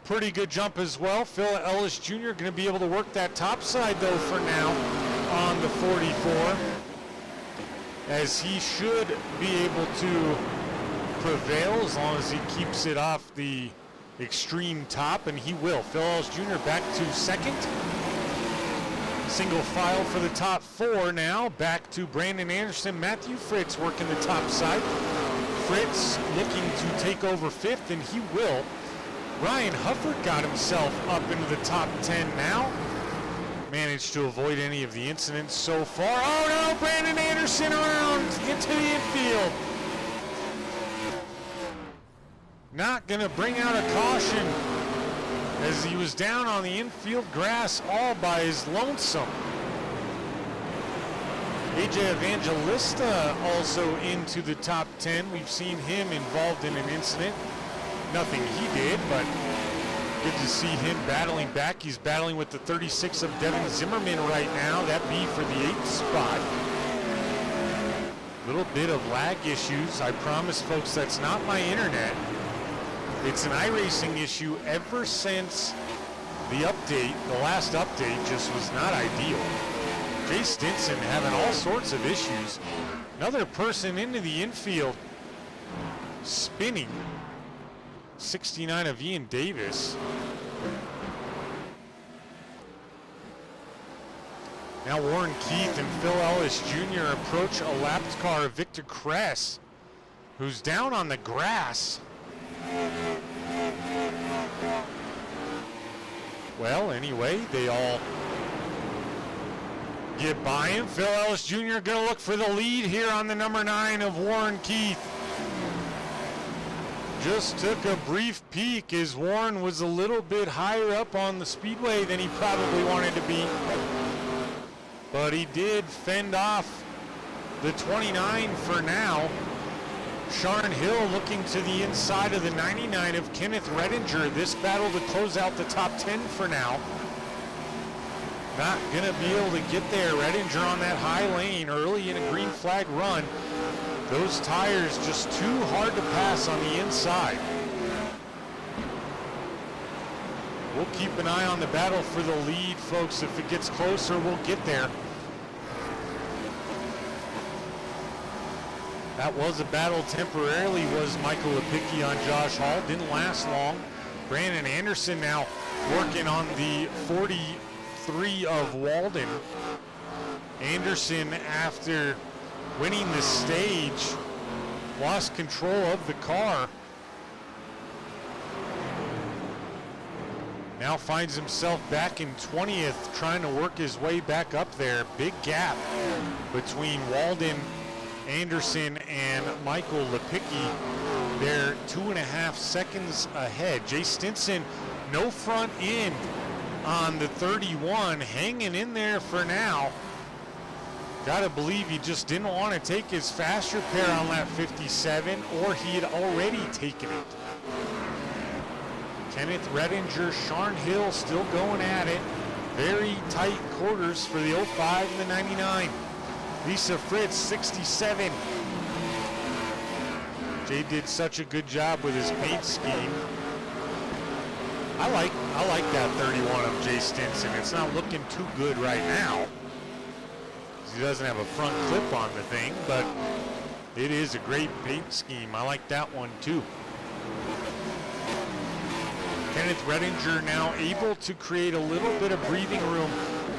pretty good jump as well. Phil Ellis Jr. going to be able to work that top side though for now on the 44, as he should be able to prevail as long as he keeps it off the extreme top, and he will. Phil Ellis Jr. back to second. Single file for the top 4 now. Back to Brandon Anderson. Matthew Fritz working the top side. Fritz looking to take over 5th, and he will. Ryan Hufford got himself up into the top 10 now. Managed to avoid any of the incidents so far. Oh no, Brandon Anderson around into the infield. Not gonna bring out a caution as he was down on the infield grass all by his lonesome. AJ Evangelista also into the top 10. We've seen him involved in an incident. Nothing he did, but good to see him battling back. He's battling with the 36 of Devin Zimmerman right now. That be for the 8th spot. Little bit of lag issues. I promise, folks, that's not my internet. It's an iRacing issue ever since the update. The last update just was not ideal. Jay Stinson having all sorts of issues. Another person into the infield spinning. 69 of Ian Davis. Now Warren Keith and Phil Ellis Jr. approach a lapped car of Victor Kress, who's down on the grass. Well, anyway, they all get by him. Phil Ellis Jr. gonna look for the lead here on the number 9 of Warren Keith. Just took a brief peek as Warren was a little bit higher up on the speedway than he probably wanted to be. But he did fend off the 29 for now. Sharon Hill looking to the inside of the 99 of Kenneth Redinger. This battle to close out the top 10 for now. Not gonna be able to get there. Redinger on that high lane early in a green flag run. Those tires just too hard to pass on the inside. We'll keep an eye on the battle for the lead, folks. If it gets closer, we'll get there. That was a battle temporarily, was Michael Lepicki on Josh Hall. Didn't last long. Brandon Anderson now working on the 43 of Walden. Anderson, after winning the stage, lost control of the car. Now finds himself back in 20th, trying to work his way back up there. Big gap between Walden, Anderson, and Michael Lepicki. They're 2.5 seconds ahead. Jay Stinson, no front end on the 31, hanging in there for now. Gotta believe he just didn't want to take his fast repair on lap 57, or he had already taken it. Kenneth Redinger, Sharon Hill still going at it. Very tight quarters for the 05 and the 99. Lisa Fritz, 67. Jay did such a good job with his paint scheme. I like that 31 of Jay Stinson. It's not looking too good right now. He doesn't have a front clip on the thing, but it is a great paint scheme. I like that one too. Kenneth Redinger now able to create a little bit of breathing room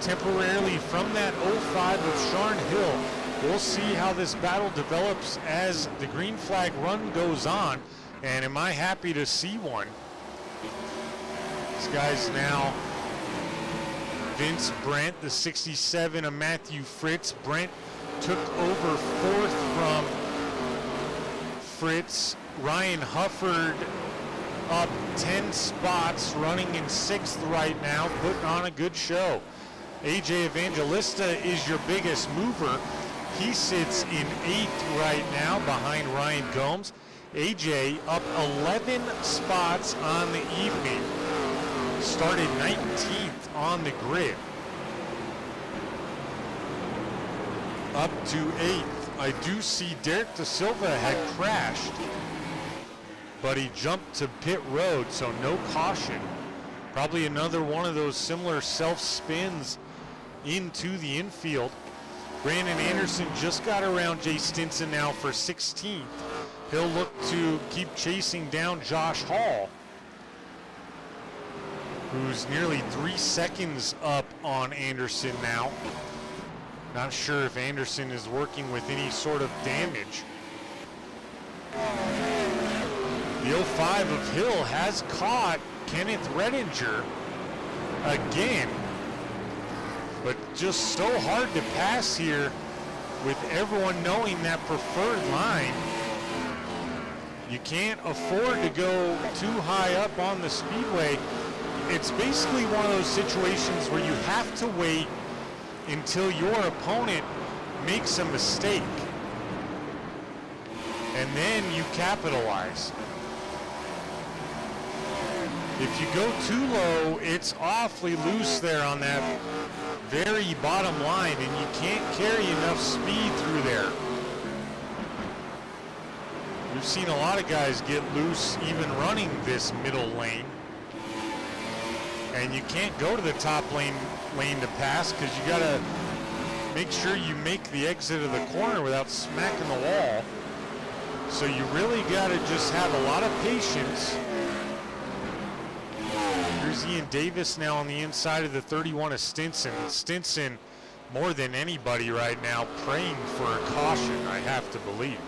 temporarily from that 05 of Sharon Hill. We'll see how this battle develops as the green flag run goes on, and am I happy to see one. This guy's now Vince Brent, the 67 of Matthew Fritz. Brent took over 4th from Fritz. Ryan Hufford up 10 spots, running in 6th right now, putting on a good show. AJ Evangelista is your biggest mover. He sits in 8th right now behind Ryan Gomes. AJ up 11 spots on the evening. Started 19th on the grid. Up to 8th. I do see Derek Da Silva had crashed, but he jumped to pit road, so no caution. Probably another one of those similar self-spins into the infield. Brandon Anderson just got around Jay Stinson now for 16th. He'll look to keep chasing down Josh Hall, who's nearly 3 seconds up on Anderson now. Not sure if Anderson is working with any sort of damage. The 05 of Hill has caught Kenneth Redinger again, but just so hard to pass here with everyone knowing that preferred line. You can't afford to go too high up on the Speedway. It's basically one of those situations where you have to wait until your opponent makes a mistake, and then you capitalize. If you go too low, it's awfully loose there on that very bottom line, and you can't carry enough speed through there. We've seen a lot of guys get loose even running this middle lane. And you can't go to the top lane to pass, because you gotta make sure you make the exit of the corner without smacking the wall. So you really gotta just have a lot of patience. Here's Ian Davis now on the inside of the 31 of Stinson. Stinson, more than anybody right now, praying for a caution, I have to believe.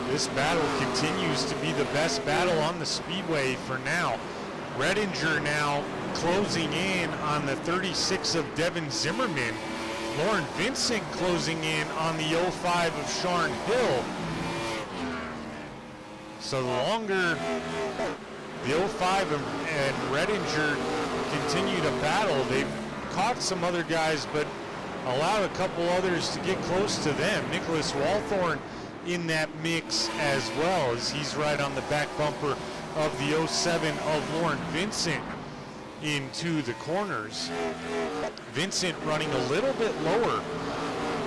This battle continues to be the best battle on the Speedway for now. Redinger now closing in on the 36 of Devin Zimmerman. Lauren Vincent closing in on the 05 of Sharn Hill. So the longer the 05 and Redinger continue to battle, they've caught some other guys, but allowed a couple others to get close to them. Nicholas Walthorn in that mix as well, as he's right on the back bumper of the 07 of Lauren Vincent into the corners. Vincent running a little bit lower.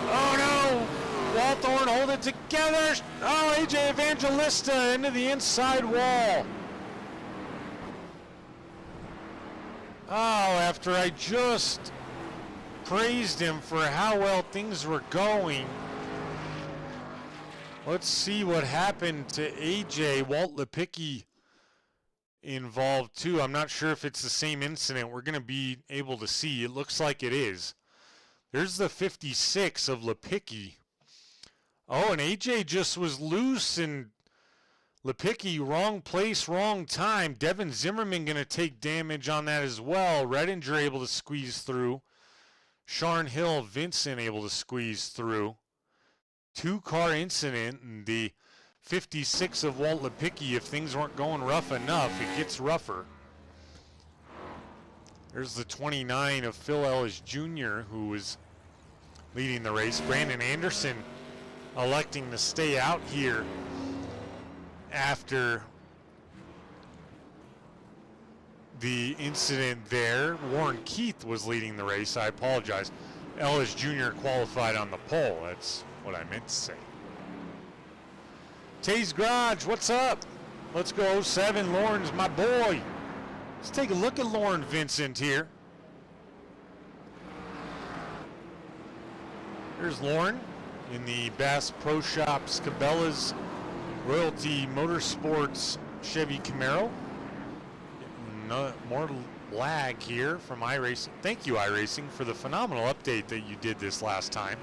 Oh no! Walthorn hold it together. Oh, AJ Evangelista into the inside wall. Oh, after I just praised him for how well things were going. Let's see what happened to AJ. Walt Lipicki involved too. I'm not sure if it's the same incident. We're going to be able to see. It looks like it is. There's the 56 of Lipicki. Oh, and AJ just was loose, and Lipicki, wrong place, wrong time. Devin Zimmerman going to take damage on that as well. Redinger able to squeeze through. Sharn Hill, Vincent able to squeeze through. Two-car incident, and the 56 of Walt Lipicki, if things weren't going rough enough, it gets rougher. There's the 29 of Phil Ellis Jr., who was leading the race. Brandon Anderson electing to stay out here after the incident there. Warren Keith was leading the race. I apologize. Ellis Jr. qualified on the pole. That's what I meant to say. Tay's Garage, what's up? Let's go 07. Lauren's my boy. Let's take a look at Lauren Vincent here. There's Lauren in the Bass Pro Shops Cabela's Royalty Motorsports Chevy Camaro. No, more lag here from iRacing. Thank you, iRacing, for the phenomenal update that you did this last time,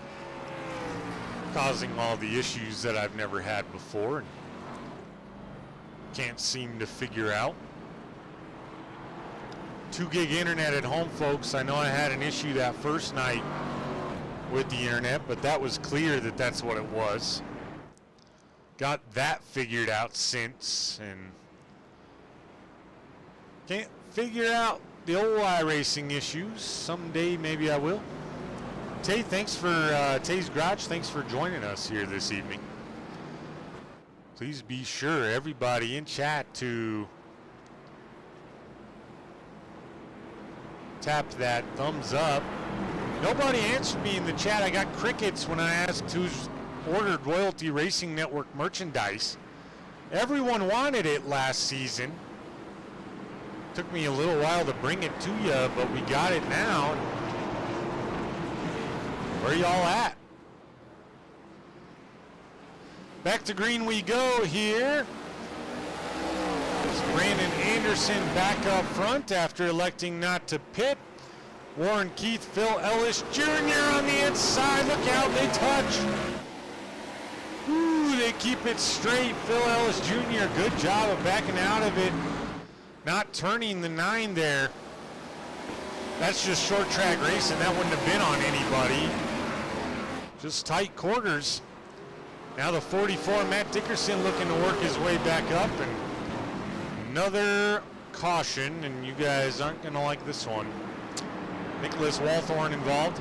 causing all the issues that I've never had before and can't seem to figure out. 2 gig internet at home, folks. I know I had an issue that first night with the internet, but that was clear that that's what it was. Got that figured out since, and can't figure out the old iRacing issues. Someday maybe I will. Tay, thanks for Tay's Garage. Thanks for joining us here this evening. Please be sure, everybody in chat, to tap that thumbs up. Nobody answered me in the chat. I got crickets when I asked who's ordered Royalty Racing Network merchandise. Everyone wanted it last season. Took me a little while to bring it to you, but we got it now. Where y'all at? Back to green we go here. It's Brandon Anderson back up front after electing not to pit. Warren Keith, Phil Ellis Jr. on the inside. look out, they touch. Ooh, they keep it straight. Phil Ellis Jr., good job of backing out of it. Not turning the 9 there. That's just short track racing. That wouldn't have been on anybody. Just tight quarters. Now the 44, Matt Dickerson, looking to work his way back up. And another caution, and you guys aren't going to like this one. Nicholas Walthorn involved.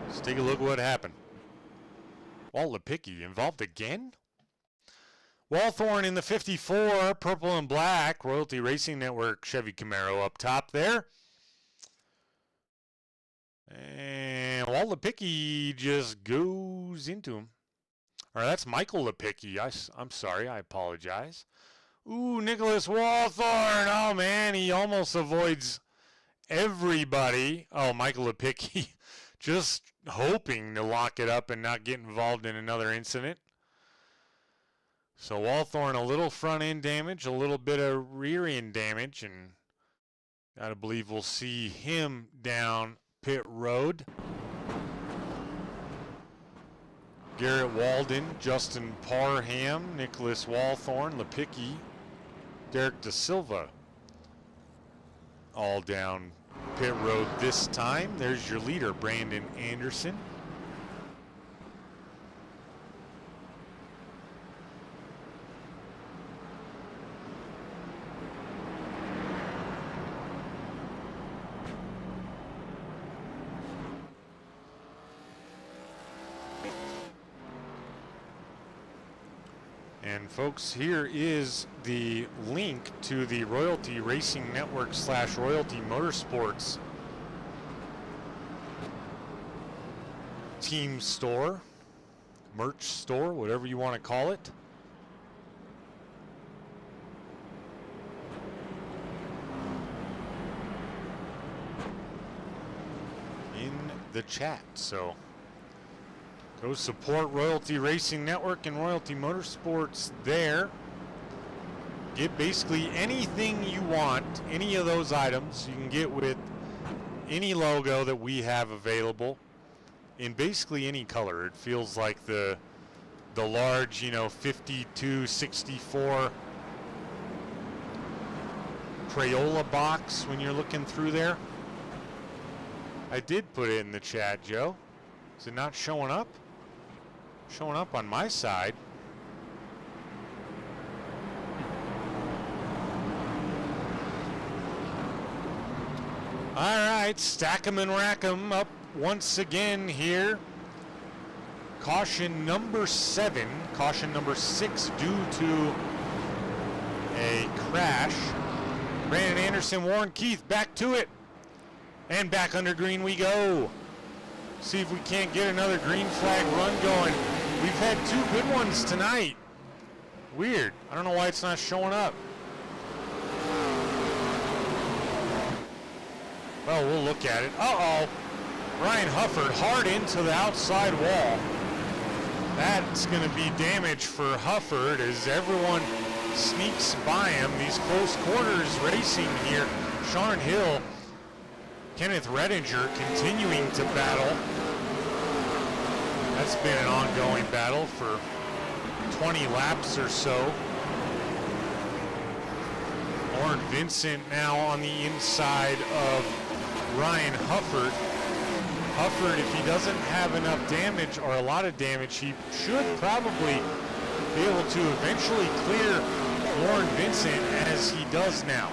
Let's take a look at what happened. Walt Lipicki involved again? Walthorn in the 54, purple and black, Royalty Racing Network Chevy Camaro up top there. And Walt Lipicki just goes into him. Or that's Michael Lipicki. I'm sorry, I apologize. Ooh, Nicholas Walthorn. Oh, man, he almost avoids everybody. Oh, Michael Lipicki just hoping to lock it up and not get involved in another incident. So Walthorn, a little front end damage, a little bit of rear end damage, and gotta believe we'll see him down pit road. Garrett Walden, Justin Parham, Nicholas Walthorn, Lipicki, Derek Da Silva, all down pit road this time. There's your leader, Brandon Anderson. And folks, here is the link to the Royalty Racing Network / Royalty Motorsports team store, merch store, whatever you want to call it. In the chat, so go support Royalty Racing Network and Royalty Motorsports there. Get basically anything you want, any of those items you can get with any logo that we have available in basically any color. It feels like the large, 52, 64 Crayola box when you're looking through there. I did put it in the chat, Joe. Is it not showing up? Showing up on my side. All right, stack 'em and rack 'em up once again here. Caution number 7, caution number 6 due to a crash. Brandon Anderson, Warren Keith, back to it. And back under green we go. See if we can't get another green flag run going. We've had 2 good ones tonight. Weird. I don't know why it's not showing up. Well, we'll look at it. Uh-oh. Ryan Hufford hard into the outside wall. That's going to be damage for Hufford as everyone sneaks by him. These close quarters racing here. Sharon Hill, Kenneth Redinger continuing to battle. That's been an ongoing battle for 20 laps or so. Lauren Vincent now on the inside of Ryan Hufford. Hufford, if he doesn't have enough damage or a lot of damage, he should probably be able to eventually clear Lauren Vincent as he does now.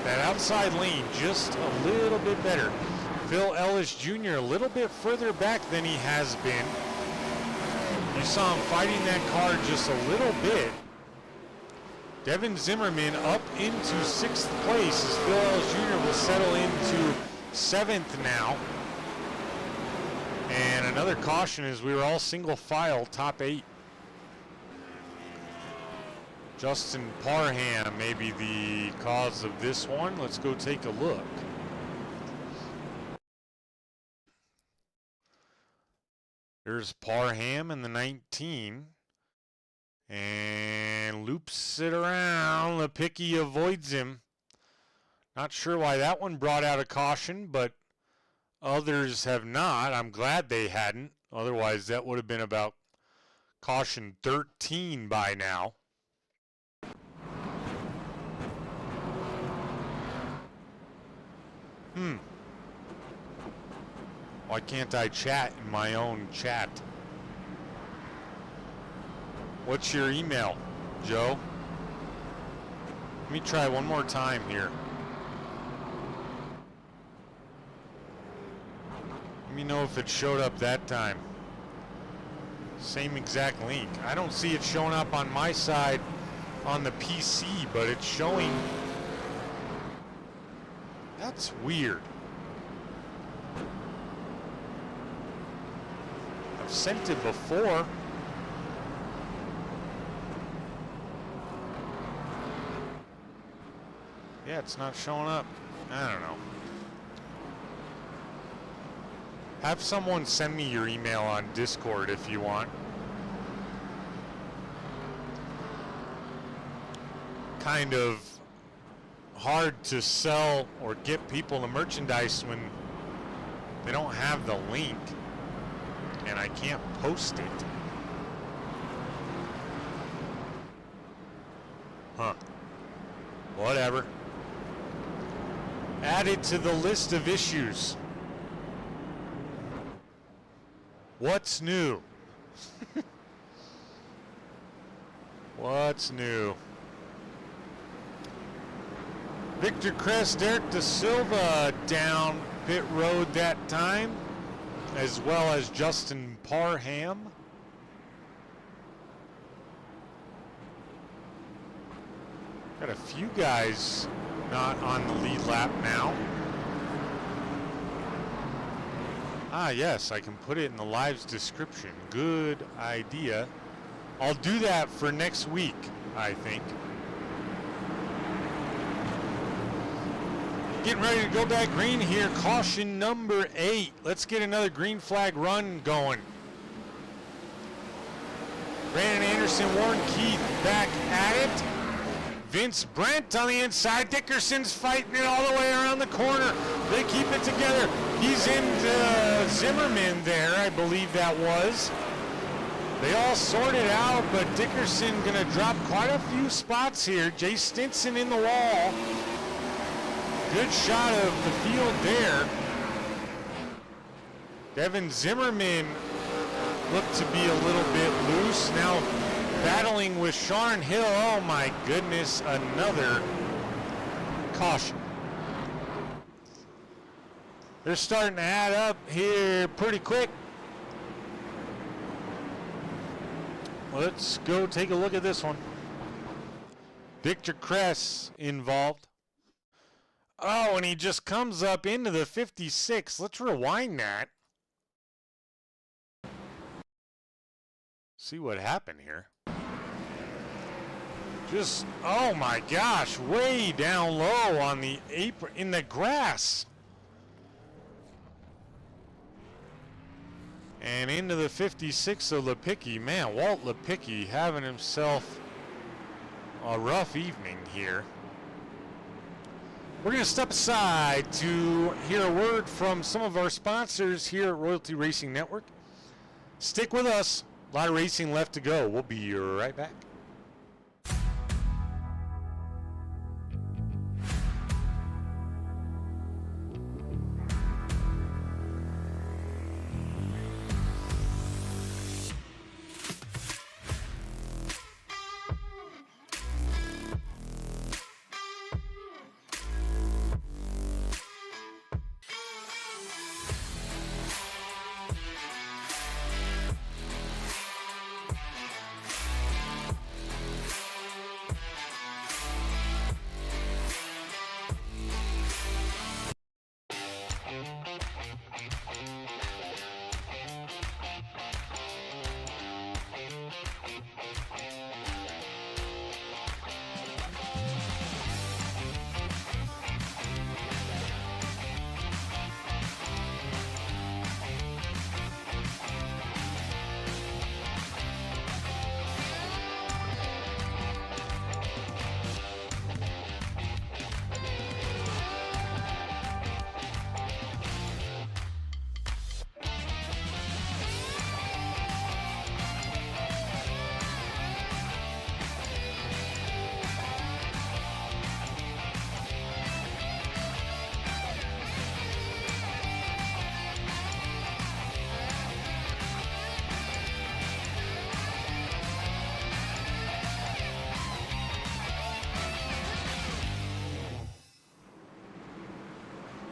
That outside lane just a little bit better. Phil Ellis Jr. a little bit further back than he has been. You saw him fighting that car just a little bit. Devin Zimmerman up into 6th place as Phil Ellis Jr. will settle into 7th now. And another caution as we were all single file top 8. Justin Parham may be the cause of this one. Let's go take a look. There's Parham in the 19. And loops it around. Lipicki avoids him. Not sure why that one brought out a caution, but Others have not. I'm glad they hadn't. Otherwise, that would have been about caution 13 by now. Why can't I chat in my own chat? What's your email, Joe? Let me try one more time here. Let me know if it showed up that time. Same exact link. I don't see it showing up on my side on the PC, but it's showing. That's weird. I've sent it before. Yeah, it's not showing up. I don't know. Have someone send me your email on Discord if you want. Kind of hard to sell or get people the merchandise when they don't have the link and I can't post it. Huh. Whatever. Added to the list of issues. What's new? What's new? Victor Crest, Eric Da Silva down pit road that time, as well as Justin Parham. Got a few guys not on the lead lap now. Ah, yes, I can put it in the live's description. Good idea. I'll do that for next week, I think. Getting ready to go back green here. Caution number 8. Let's get another green flag run going. Brandon Anderson, Warren Keith back at it. Vince Brent on the inside. Dickerson's fighting it all the way around the corner. They keep it together. He's into Zimmerman there, I believe that was. They all sorted out, but Dickerson going to drop quite a few spots here. Jay Stinson in the wall. Good shot of the field there. Devin Zimmerman looked to be a little bit loose. Now battling with Sean Hill. Oh my goodness, another caution. They're starting to add up here pretty quick. Let's go take a look at this one. Victor Kress involved. Oh, and he just comes up into the 56. Let's rewind that. See what happened here. Just, oh my gosh, way down low on the apron, in the grass. And into the 56 of Lepicki. Man, Walt Lepicki having himself a rough evening here. We're going to step aside to hear a word from some of our sponsors here at Royalty Racing Network. Stick with us. A lot of racing left to go. We'll be right back.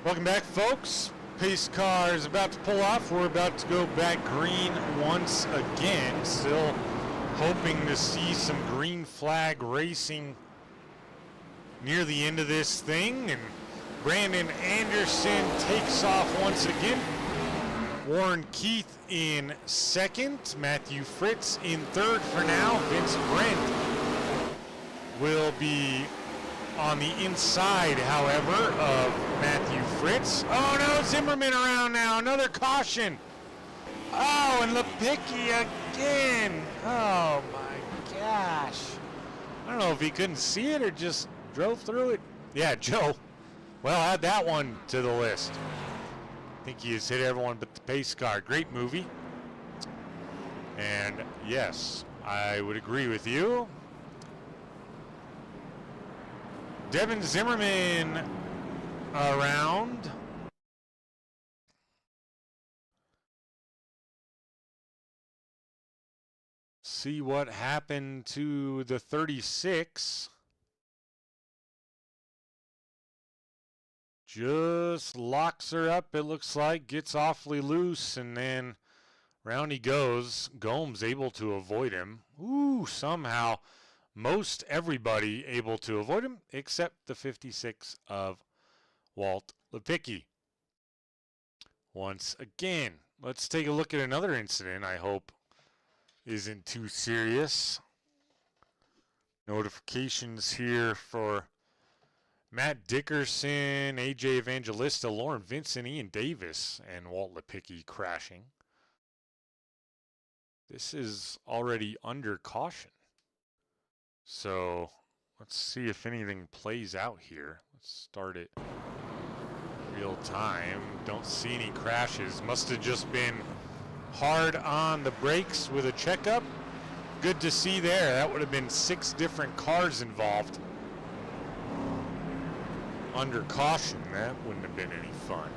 Welcome back, folks. Pace car is about to pull off. We're about to go back green once again. Still hoping to see some green flag racing near the end of this thing. And Brandon Anderson takes off once again. Warren Keith in second. Matthew Fritz in third for now. Vince Brent will be on the inside, however, of Matthew Fritz. Oh no, Zimmerman around now. Another caution. Oh, and Lipicki again. Oh my gosh. I don't know if he couldn't see it or just drove through it. Yeah, Joe. Well, add that one to the list. I think he has hit everyone but the pace car. Great movie. And yes, I would agree with you. Devin Zimmerman around. See what happened to the 36. Just locks her up, it looks like. Gets awfully loose, and then round he goes. Gomes able to avoid him. Ooh, somehow. Most everybody able to avoid him, except the 56 of Walt Lipicki. Once again, let's take a look at another incident I hope isn't too serious. Notifications here for Matt Dickerson, AJ Evangelista, Lauren Vincent, Ian Davis, and Walt Lipicki crashing. This is already under caution. So let's see if anything plays out here. Let's start it real time. Don't see any crashes. Must have just been hard on the brakes with a checkup. Good to see there. That would have been 6 different cars involved. Under caution, that wouldn't have been any fun.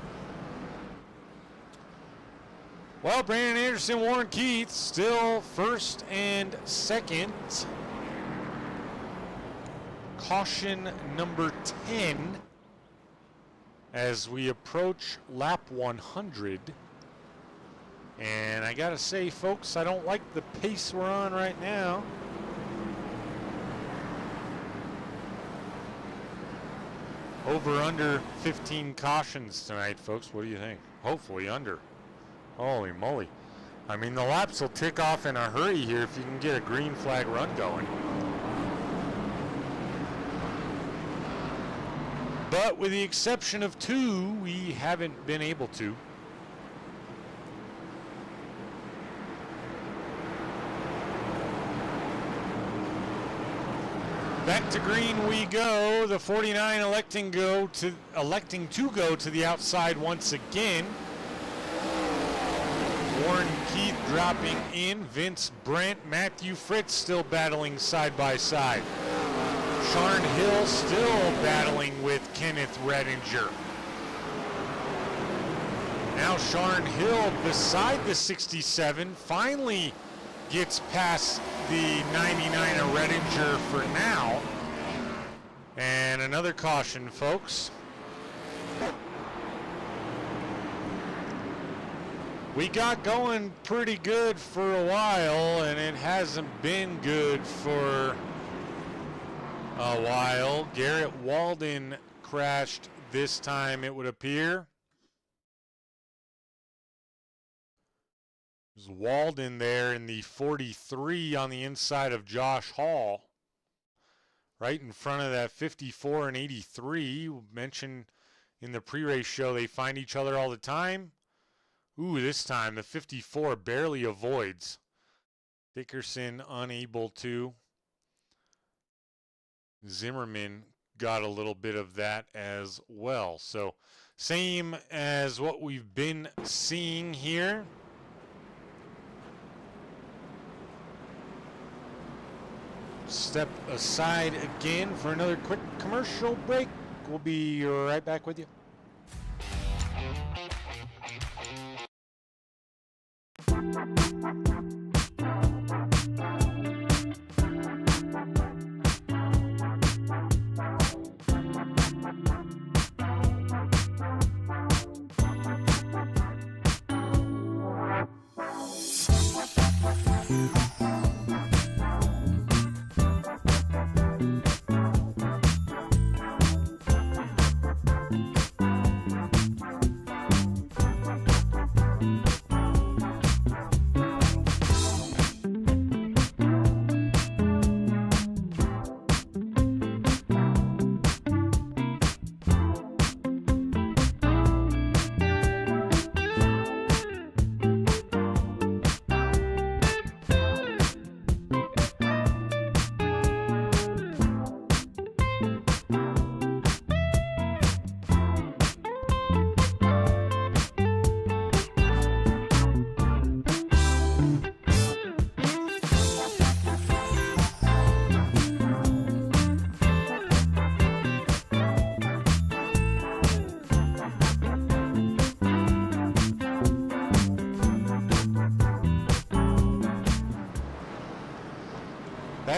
Well, Brandon Anderson, Warren Keith still first and second. Caution number 10 as we approach lap 100. And I gotta say, folks, I don't like the pace we're on right now. Over under 15 cautions tonight, folks. What do you think? Hopefully under. Holy moly. I mean, the laps will tick off in a hurry here if you can get a green flag run going. But with the exception of 2, we haven't been able to. Back to green we go. The 49 electing to go to the outside once again. Warren Keith dropping in. Vince Brent, Matthew Fritz still battling side by side. Sharn Hill still battling with Kenneth Redinger. Now Sharn Hill beside the 67 finally gets past the 99 of Redinger for now. And another caution, folks. We got going pretty good for a while, and it hasn't been good for a while. Garrett Walden crashed this time, it would appear. There's Walden there in the 43 on the inside of Josh Hall. Right in front of that 54 and 83. Mentioned in the pre-race show they find each other all the time. Ooh, this time the 54 barely avoids. Dickerson unable to. Zimmerman got a little bit of that as well. So same as what we've been seeing here. Step aside again for another quick commercial break. We'll be right back with you.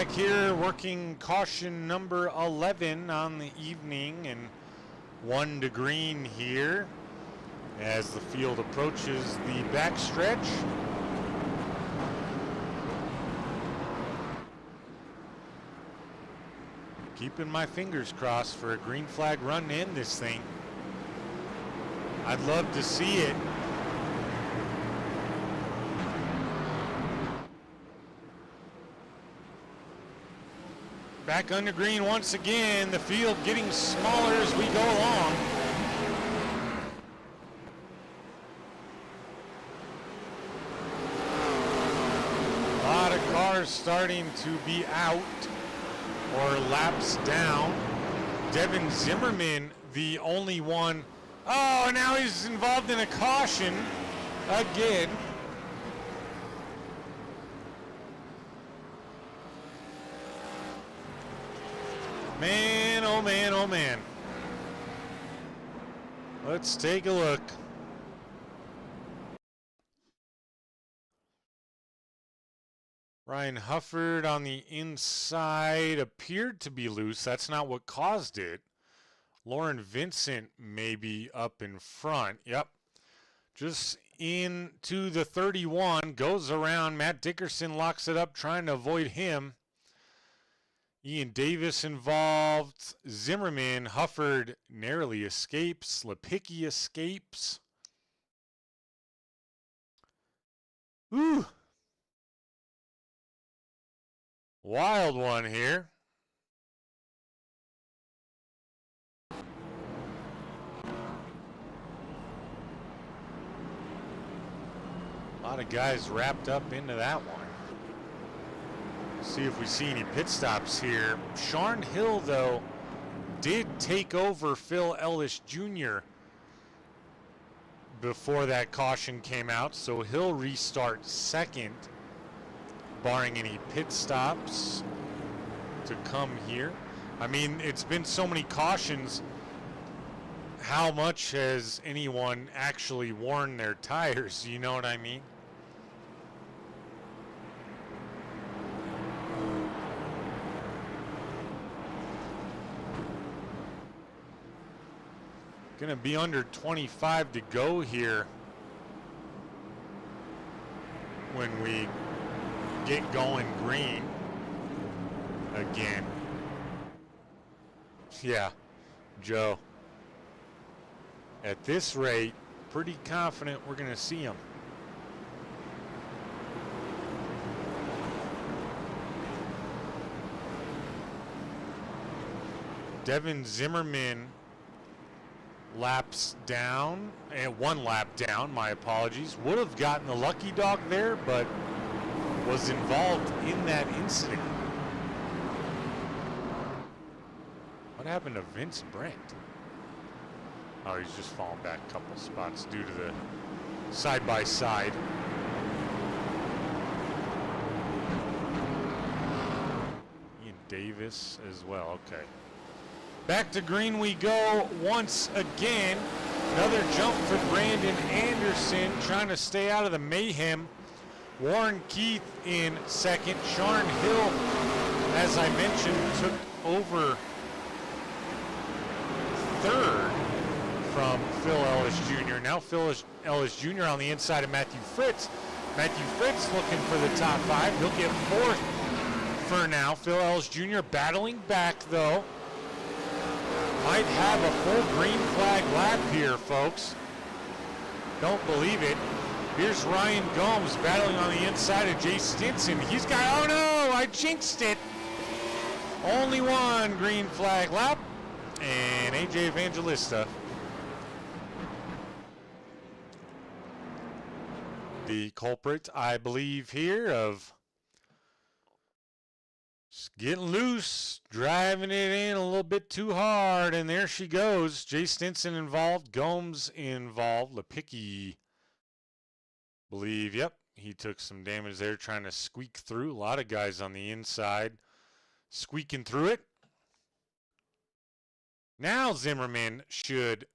back here working caution number 11 on the evening, and 1 to green here as the field approaches the backstretch. Keeping my fingers crossed for a green flag run in this thing. I'd love to see it. Back under green once again, the field getting smaller as we go along. A lot of cars starting to be out or laps down. Devin Zimmerman, the only one. Oh, now he's involved in a caution again. Man, oh man, oh man. Let's take a look. Ryan Hufford on the inside appeared to be loose. That's not what caused it. Lauren Vincent maybe up in front. Yep. Just into the 31. Goes around. Matt Dickerson locks it up, trying to avoid him. Ian Davis involved. Zimmerman, Hufford narrowly escapes. Lipicki escapes. Ooh. Wild one here. A lot of guys wrapped up into that one. See if we see any pit stops here. Sean Hill, though, did take over Phil Ellis Jr. before that caution came out, so he'll restart second, barring any pit stops to come here. I mean, it's been so many cautions. How much has anyone actually worn their tires? You know what I mean? Gonna be under 25 to go here when we get going green again. Yeah, Joe. At this rate, pretty confident we're gonna see him. Devin Zimmerman laps down, and 1 lap down, my apologies. Would have gotten the lucky dog there, but was involved in that incident. What happened to Vince Brent? Oh, he's just fallen back a couple spots due to the side-by-side. Ian Davis as well, okay. Back to green we go once again. Another jump for Brandon Anderson, trying to stay out of the mayhem. Warren Keith in second. Sean Hill, as I mentioned, took over third from Phil Ellis Jr. Now Phil Ellis Jr. on the inside of Matthew Fritz. Matthew Fritz looking for the top 5. He'll get 4th for now. Phil Ellis Jr. battling back, though. Might have a full green flag lap here, folks. Don't believe it. Here's Ryan Gomes battling on the inside of Jay Stinson. He's got, oh no, I jinxed it. Only 1 green flag lap. And AJ Evangelista, the culprit, I believe, here of just getting loose, driving it in a little bit too hard, and there she goes. Jay Stinson involved, Gomes involved, Lipicki, believe, yep, he took some damage there trying to squeak through. A lot of guys on the inside squeaking through it. Now Zimmerman should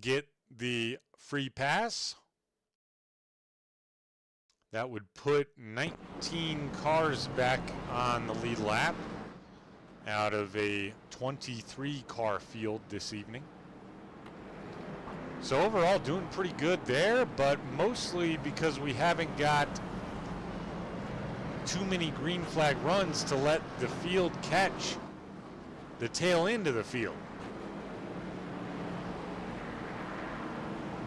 get the free pass. That would put 19 cars back on the lead lap out of a 23 car field this evening. So overall doing pretty good there, but mostly because we haven't got too many green flag runs to let the field catch the tail end of the field.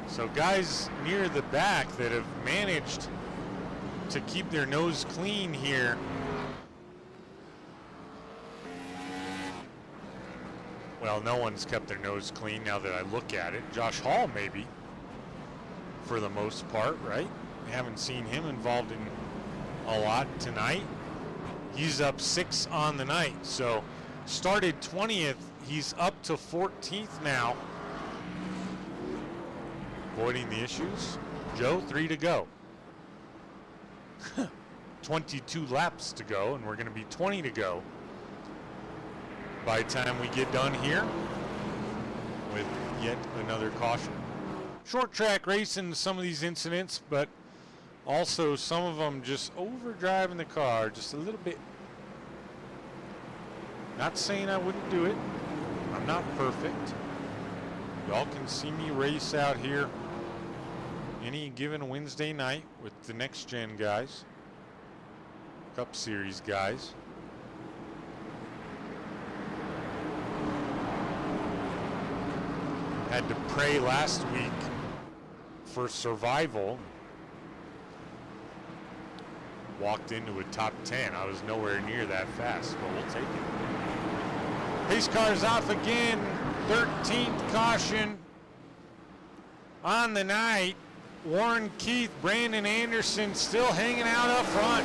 So guys near the back that have managed to keep their nose clean here. Well, no one's kept their nose clean now that I look at it. Josh Hall maybe, for the most part, right? We haven't seen him involved in a lot tonight. He's up 6 on the night, so started 20th. He's up to 14th now. Avoiding the issues. Joe, 3 to go. 22 laps to go, and we're going to be 20 to go by the time we get done here with yet another caution. Short track racing, some of these incidents, but also some of them just overdriving the car just a little bit. Not saying I wouldn't do it. I'm not perfect. Y'all can see me race out here any given Wednesday night with the next gen guys, Cup Series guys. Had to pray last week for survival. Walked into a top 10. I was nowhere near that fast, but we'll take it. Pace car's off again. 13th caution on the night. Warren Keith, Brandon Anderson still hanging out up front.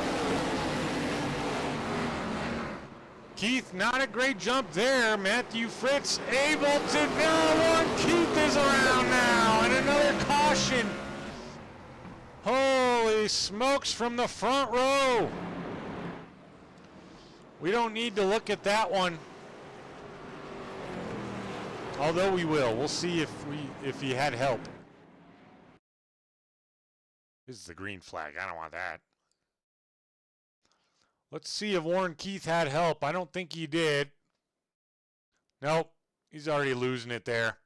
Keith, not a great jump there. Matthew Fritz able to, no, Warren Keith is around now, and another caution. Holy smokes from the front row. We don't need to look at that one. Although we will. We'll see if he had help. This is the green flag. I don't want that. Let's see if Warren Keith had help. I don't think he did. Nope. He's already losing it there.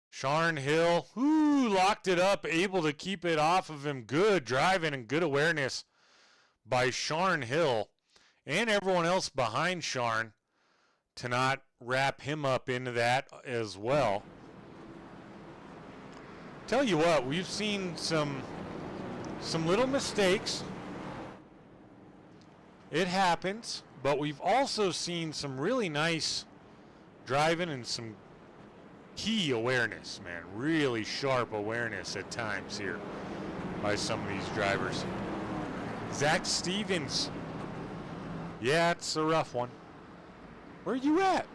Sharn Hill, locked it up, able to keep it off of him. Good driving and good awareness by Sharn Hill and everyone else behind Sharn to not wrap him up into that as well. Tell you what, we've seen some little mistakes. It happens, but we've also seen some really nice driving and some key awareness, man. Really sharp awareness at times here by some of these drivers. Zach Stevens. Yeah, it's a rough one. Where are you at?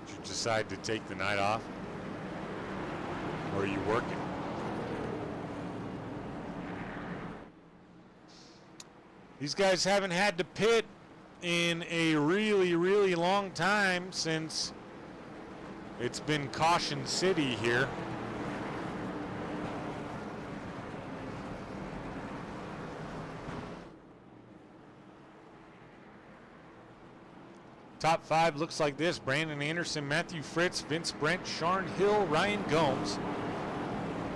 Did you decide to take the night off? Or are you working? These guys haven't had to pit in a really, really long time since it's been Caution City here. Top 5 looks like this. Brandon Anderson, Matthew Fritz, Vince Brent, Sharn Hill, Ryan Gomes.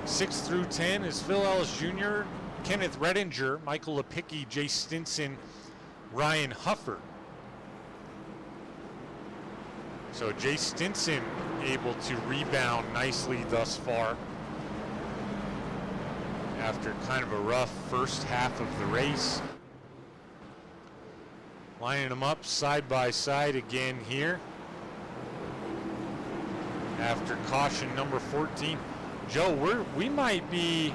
6 through 10 is Phil Ellis Jr., Kenneth Redinger, Michael Lepicki, Jay Stinson, Ryan Huffer. So Jay Stinson able to rebound nicely thus far after kind of a rough first half of the race. Lining them up side by side again here after caution number 14. Joe, we might be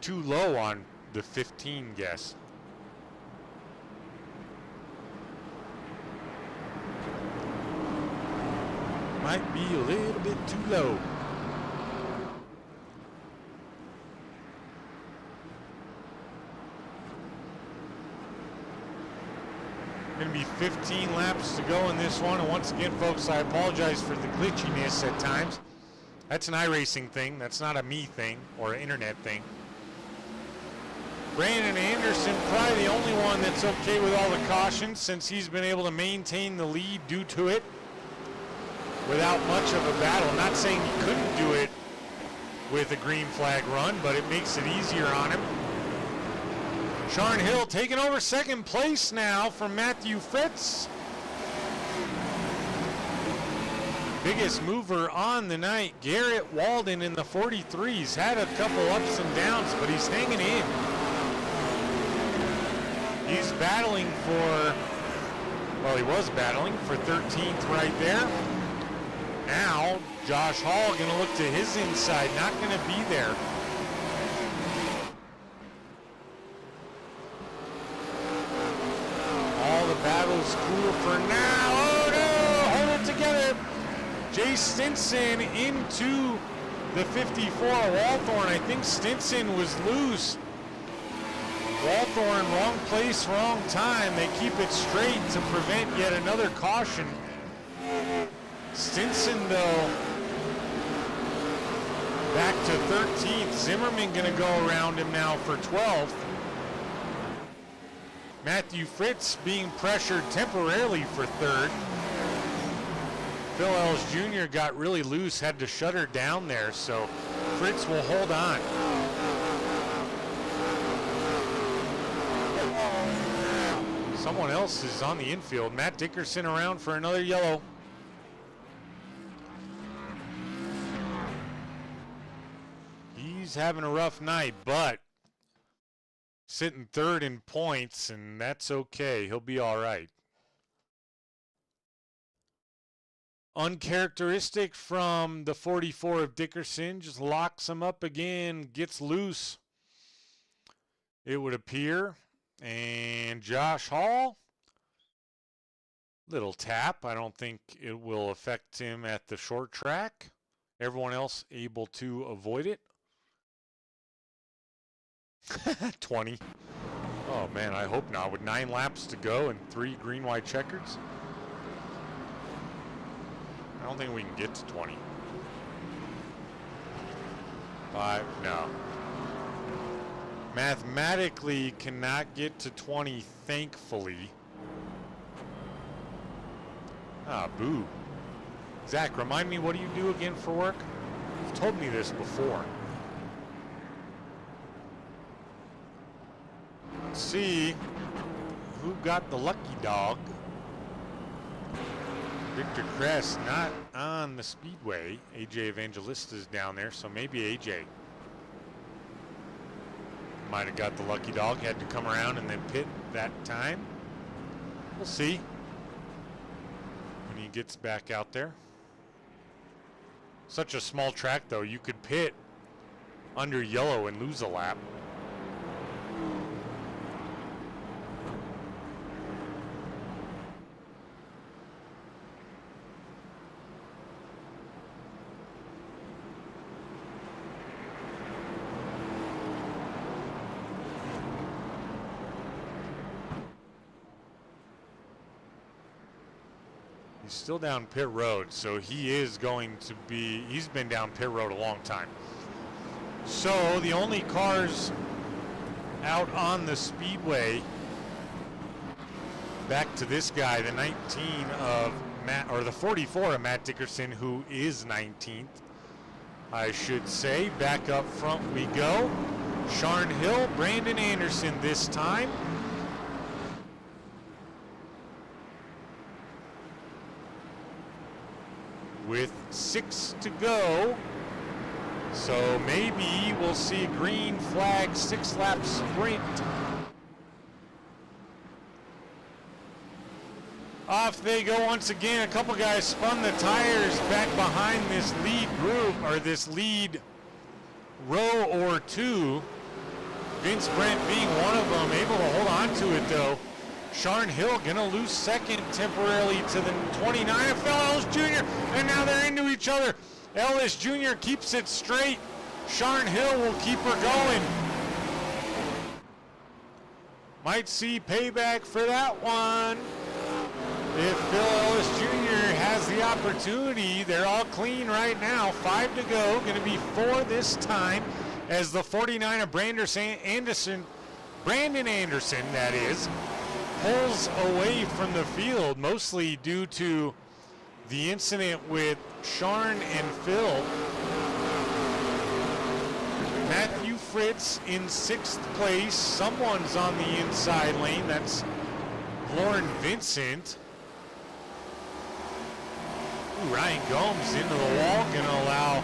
too low on the 15 guess. Might be a little bit too low. Going to be 15 laps to go in this one. And once again, folks, I apologize for the glitchiness at times. That's an iRacing thing. That's not a me thing or an internet thing. Brandon Anderson, probably the only one that's okay with all the cautions since he's been able to maintain the lead due to it without much of a battle. I'm not saying he couldn't do it with a green flag run, but it makes it easier on him. Sean Hill taking over second place now from Matthew Fritz. Biggest mover on the night, Garrett Walden in the 43s. Had a couple ups and downs, but he's hanging in. He's battling for, well, he was battling for 13th right there. Now, Josh Hall going to look to his inside, not going to be there. All the battles cool for now. Oh no, hold it together. Jay Stinson into the 54. Walthorn, I think Stinson was loose. Walthorn, wrong place, wrong time. They keep it straight to prevent yet another caution. Stinson, though, back to 13th. Zimmerman going to go around him now for 12th. Matthew Fritz being pressured temporarily for 3rd. Phil Ellis Jr. got really loose, had to shut her down there, so Fritz will hold on. Someone else is on the infield. Matt Dickerson around for another yellow. He's having a rough night, but sitting 3rd in points, and that's okay. He'll be all right. Uncharacteristic from the 44 of Dickerson. Just locks him up again, gets loose, it would appear. And Josh Hall, little tap. I don't think it will affect him at the short track. Everyone else able to avoid it. 20. Oh man, I hope not. With 9 laps to go and 3 green-white checkers. I don't think we can get to 20. 5, no. Mathematically cannot get to 20, thankfully. Ah, boo. Zach, remind me, what do you do again for work? You've told me this before. Let's see who got the lucky dog. Victor Kress not on the Speedway. AJ Evangelista is down there, so maybe AJ might have got the lucky dog. Had to come around and then pit that time. We'll see when he gets back out there. Such a small track, though. You could pit under yellow and lose a lap. He's still down pit road, so he is going to be, he's been down pit road a long time. So the only cars out on the Speedway, back to this guy, the 19 of Matt, or the 44 of Matt Dickerson, who is 19th, I should say. Back up front we go. Sharn Hill, Brandon Anderson this time. With 6 to go, so maybe we'll see a green flag 6-lap sprint. Off they go once again. A couple guys spun the tires back behind this lead group, or this lead row or two. Vince Brent being one of them, able to hold on to it though. Sharn Hill gonna lose second temporarily to the 29 of Phil Ellis Jr. And now they're into each other. Ellis Jr. keeps it straight. Sharn Hill will keep her going. Might see payback for that one. If Phil Ellis Jr. has has the opportunity. They're all clean right now. 5 to go. Going to be 4 this time as the 49 of Brandon Anderson, that is, pulls away from the field, mostly due to the incident with Sharn and Phil. Matthew Fritz in 6th place. Someone's on the inside lane. That's Lauren Vincent. Ooh, Ryan Gomes into the wall, gonna allow,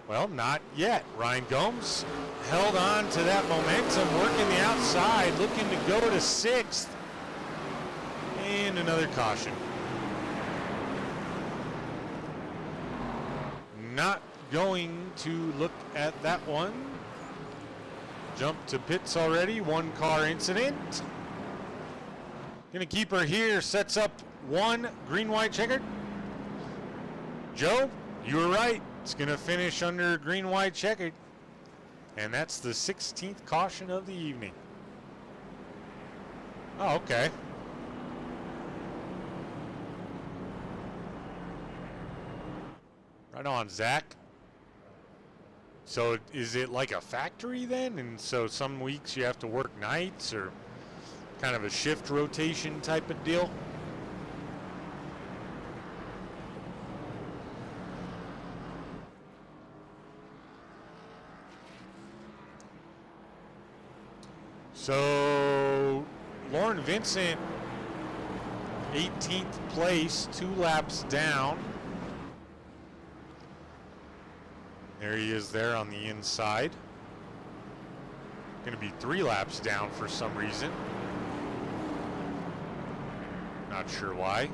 well, not yet. Ryan Gomes held on to that momentum, working the outside, looking to go to 6th. And another caution. Not going to look at that one. Jump to pits already, 1 car incident. Gonna keep her here, sets up 1 green-white checkered. Joe, you were right. It's gonna finish under green-white checkered. And that's the 16th caution of the evening. Oh, okay. Right on, Zach. So is it like a factory then? And so some weeks you have to work nights, or kind of a shift rotation type of deal? So Lauren Vincent, 18th place, 2 laps down. There he is there on the inside. Going to be 3 laps down for some reason. Not sure why.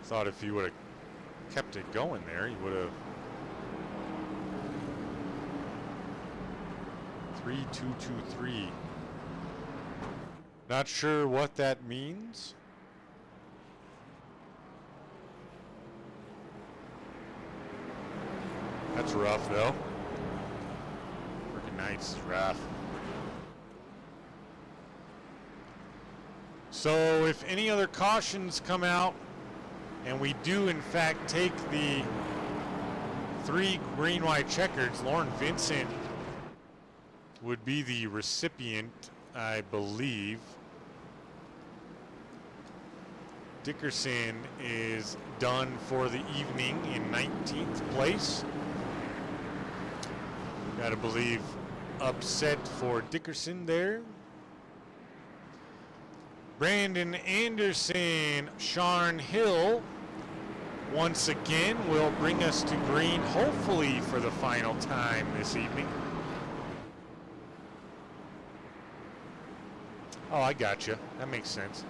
Thought if he would have kept it going there, he would have. 3-2-2-3. Not sure what that means. That's rough, though. Working nights is rough. So if any other cautions come out, and we do in fact take the 3 green-white checkers, Lauren Vincent would be the recipient, I believe. Dickerson is done for the evening in 19th place. Gotta believe upset for Dickerson there. Brandon Anderson, Sharn Hill, once again will bring us to green, hopefully for the final time this evening. Oh, I got you. That makes sense.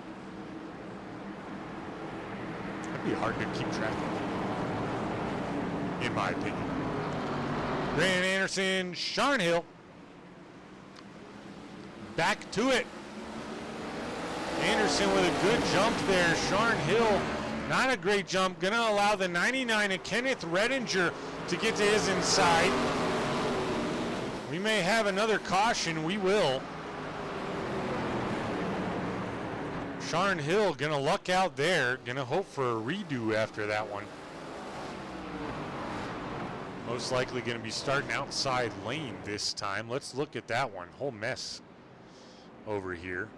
That'd be hard to keep track of, in my opinion. Brandon Anderson, Sharn Hill. Back to it. Anderson with a good jump there. Sharn Hill, not a great jump. Gonna allow the 99 of Kenneth Redinger to get to his inside. We may have another caution. We will. Sharn Hill gonna luck out there. Gonna hope for a redo after that one. Most likely going to be starting outside lane this time. Let's look at that one. Whole mess over here.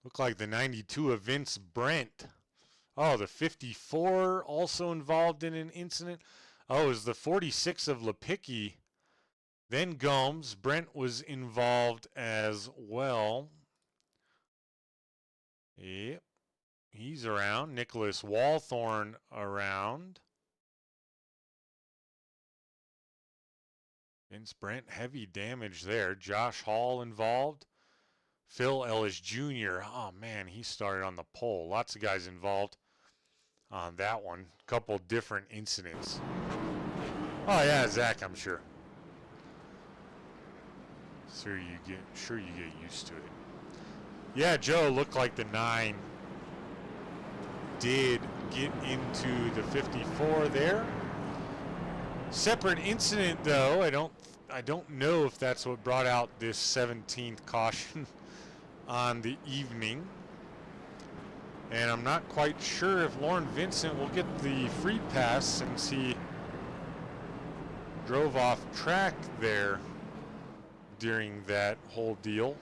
Look like the 92 of Vince Brent. Oh, the 54 also involved in an incident. Oh, it was the 46 of Lipicki. Then Gomes. Brent was involved as well. Yep, he's around. Nicholas Walthorn around. Vince Brent, heavy damage there. Josh Hall involved. Phil Ellis Jr. Oh, man, he started on the pole. Lots of guys involved on that one. Couple different incidents. Oh, yeah, Zach, I'm sure. Sure you get used to it. Yeah, Joe, looked like the 9 did get into the 54 there. Separate incident though. I don't know if that's what brought out this 17th caution on the evening. And I'm not quite sure if Lauren Vincent will get the free pass since he drove off track there during that whole deal.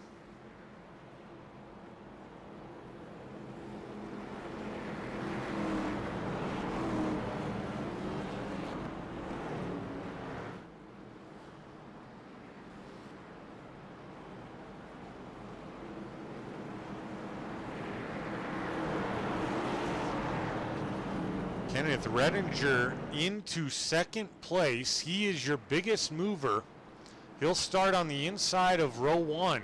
Kenneth Redinger into second place. He is your biggest mover. He'll start on the inside of row 1.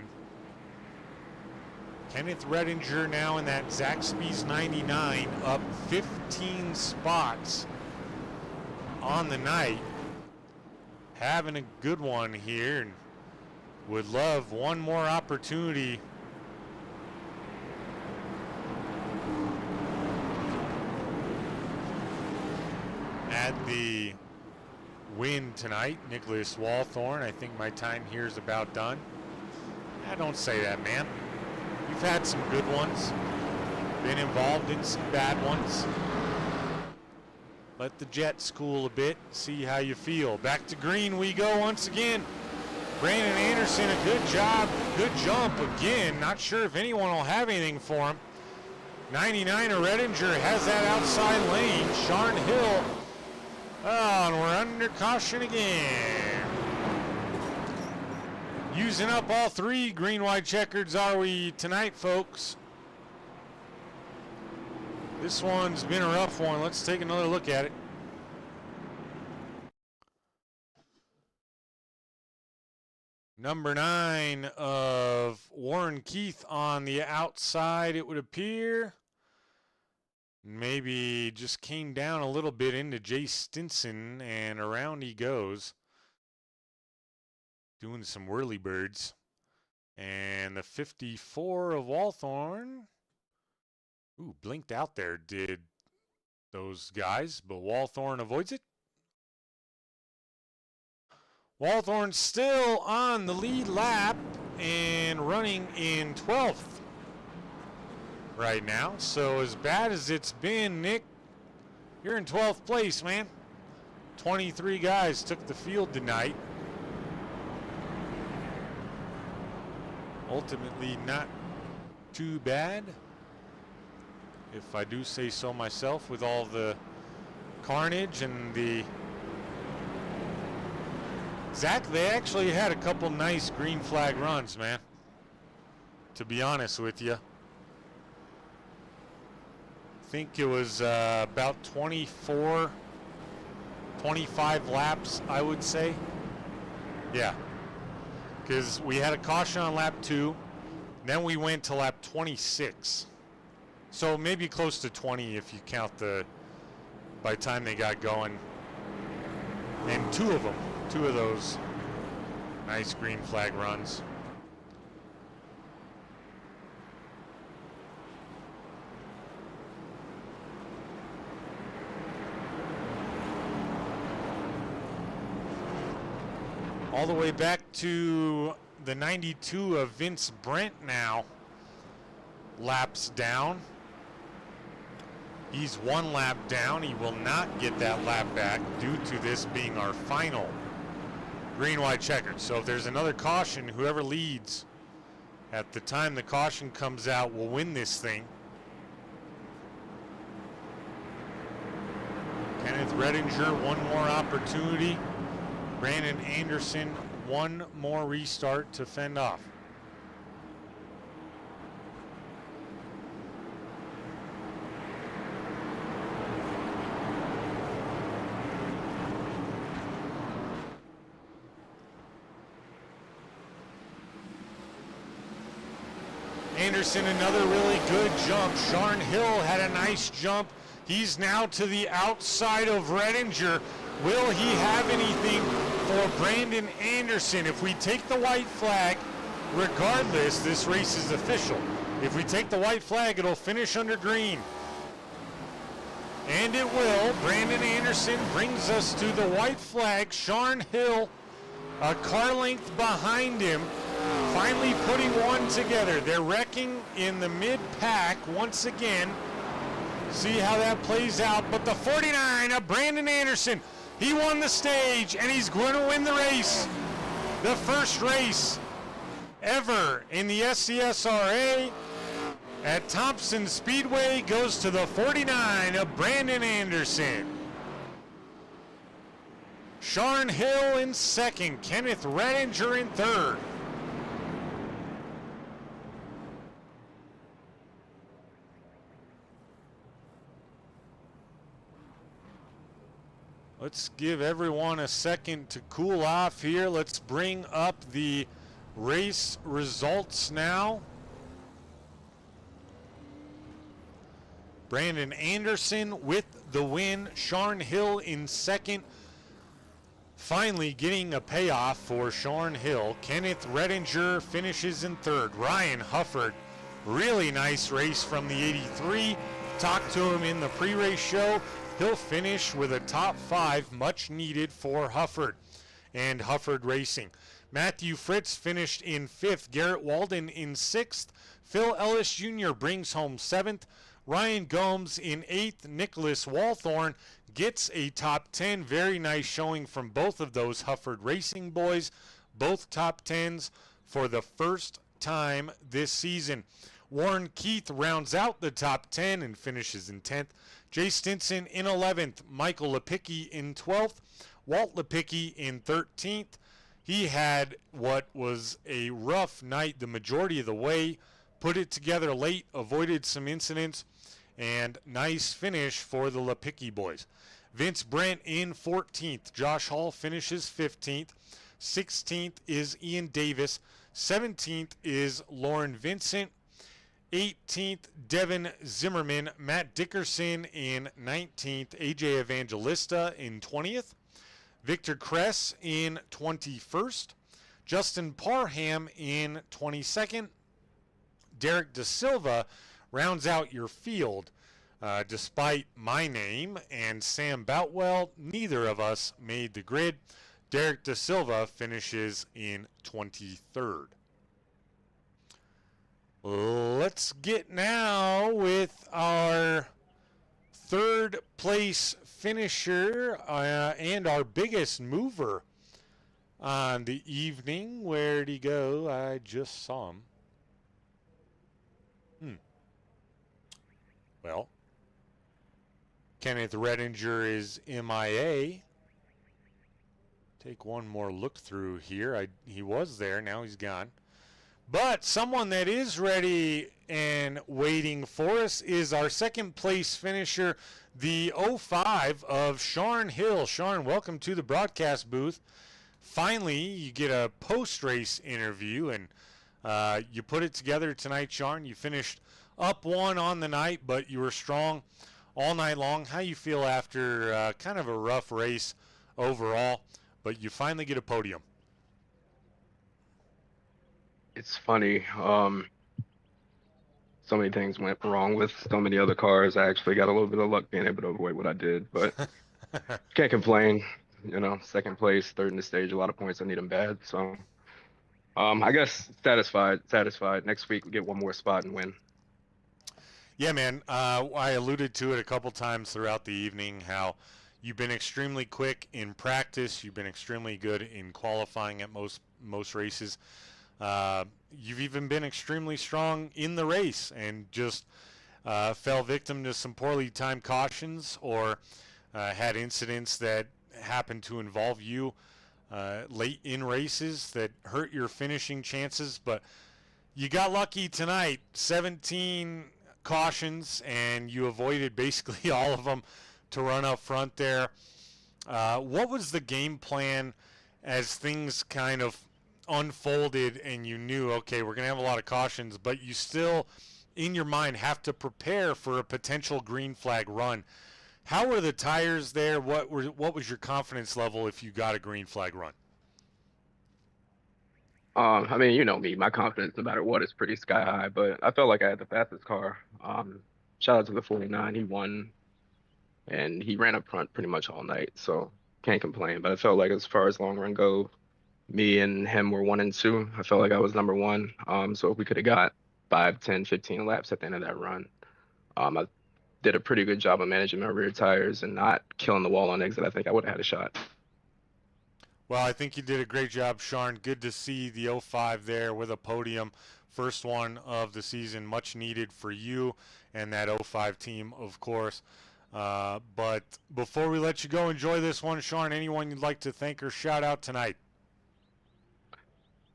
Kenneth Redinger now in that Zaxby's 99, up 15 spots on the night. Having a good one here and would love one more opportunity at the win tonight. Nicholas Walthorn, I think my time here is about done. Don't say that, man. You've had some good ones, been involved in some bad ones. Let the Jets cool a bit, see how you feel. Back to green we go once again. Brandon Anderson, a good job, good jump again. Not sure if anyone will have anything for him. 99er Redinger has that outside lane. Sharn Hill. Oh, and we're under caution again. Using up all 3 green, white, checkers are we tonight, folks. This one's been a rough one. Let's take another look at it. Number 9 of Warren Keith on the outside, it would appear. Maybe just came down a little bit into Jay Stinson, and around he goes. Doing some whirly birds. And the 54 of Walthorn. Ooh, blinked out there, did those guys, but Walthorn avoids it. Walthorn still on the lead lap and running in 12th. Right now, so as bad as it's been, Nick, you're in 12th place, man. 23 guys took the field tonight. Ultimately not too bad, if I do say so myself, with all the carnage and the Zach, they actually had a couple nice green flag runs, man, to be honest with you. I think it was about 25 laps, I would say. Yeah, because we had a caution on lap 2, then we went to lap 26. So maybe close to 20 if you count by the time they got going. And two of those nice green flag runs. All the way back to the 92 of Vince Brent now. Laps down. He's 1 lap down. He will not get that lap back due to this being our final green, white, checkered. So if there's another caution, whoever leads at the time the caution comes out will win this thing. Kenneth Redinger, 1 more opportunity. Brandon Anderson, 1 more restart to fend off. Anderson, another really good jump. Sharn Hill had a nice jump. He's now to the outside of Redinger. Will he have anything for Brandon Anderson? If we take the white flag, regardless, this race is official. If we take the white flag, it'll finish under green. And it will. Brandon Anderson brings us to the white flag. Sean Hill, a car length behind him, finally putting one together. They're wrecking in the mid-pack once again. See how that plays out. But the 49 of Brandon Anderson, he won the stage, and he's going to win the race. The first race ever in the SCSRA at Thompson Speedway goes to the 49 of Brandon Anderson. Sean Hill in second, Kenneth Redinger in third. Let's give everyone a second to cool off here. Let's bring up the race results now. Brandon Anderson with the win. Sean Hill in second. Finally getting a payoff for Sean Hill. Kenneth Redinger finishes in third. Ryan Hufford, really nice race from the 83. Talked to him in the pre-race show. He'll finish with a top 5, much needed for Hufford and Hufford Racing. Matthew Fritz finished in 5th. Garrett Walden in 6th. Phil Ellis Jr. brings home 7th. Ryan Gomes in 8th. Nicholas Walthorn gets a top 10. Very nice showing from both of those Hufford Racing boys. Both top 10s for the first time this season. Warren Keith rounds out the top 10 and finishes in 10th. Jay Stinson in 11th. Michael Lepicki in 12th. Walt Lepicki in 13th. He had what was a rough night the majority of the way. Put it together late, avoided some incidents, and nice finish for the Lepicki boys. Vince Brent in 14th. Josh Hall finishes 15th. 16th is Ian Davis. 17th is Lauren Vincent. 18th, Devin Zimmerman. Matt Dickerson in 19th. AJ Evangelista in 20th. Victor Kress in 21st. Justin Parham in 22nd. Derek Da Silva rounds out your field. Despite my name and Sam Boutwell, neither of us made the grid. Derek Da Silva finishes in 23rd. Let's get now with our third place finisher and our biggest mover on the evening. Where'd he go? I just saw him. Well, Kenneth Redinger is MIA. Take one more look through here. He was there, now he's gone. But someone that is ready and waiting for us is our second place finisher, the 05 of Sean Hill. Sean, welcome to the broadcast booth. Finally, you get a post-race interview, and you put it together tonight, Sean. You finished up one on the night, but you were strong all night long. How you feel after kind of a rough race overall, but you finally get a podium? It's funny. So many things went wrong with so many other cars. I actually got a little bit of luck being able to avoid what I did, but can't complain. You know, second place, third in the stage, a lot of points. I need them bad. So I guess satisfied. Next week we get one more spot and win. Yeah, man. I alluded to it a couple times throughout the evening how you've been extremely quick in practice. You've been extremely good in qualifying at most races. You've even been extremely strong in the race and just fell victim to some poorly timed cautions or had incidents that happened to involve you late in races that hurt your finishing chances. But you got lucky tonight. 17 cautions, and you avoided basically all of them to run up front there. What was the game plan as things kind of unfolded and you knew, okay, we're going to have a lot of cautions, but you still, in your mind, have to prepare for a potential green flag run? How were the tires there? What was your confidence level if you got a green flag run? I mean, you know me, my confidence no matter what is pretty sky high, but I felt like I had the fastest car. Shout out to the 49. He won and he ran up front pretty much all night, so can't complain. But I felt like as far as long run go, me and him were 1 and 2. I felt like I was number one. So if we could have got 5, 10, 15 laps at the end of that run, I did a pretty good job of managing my rear tires and not killing the wall on exit. I think I would have had a shot. Well, I think you did a great job, Sean. Good to see the 05 there with a podium. First one of the season, much needed for you and that 05 team, of course. But before we let you go, enjoy this one, Sean. Anyone you'd like to thank or shout out tonight?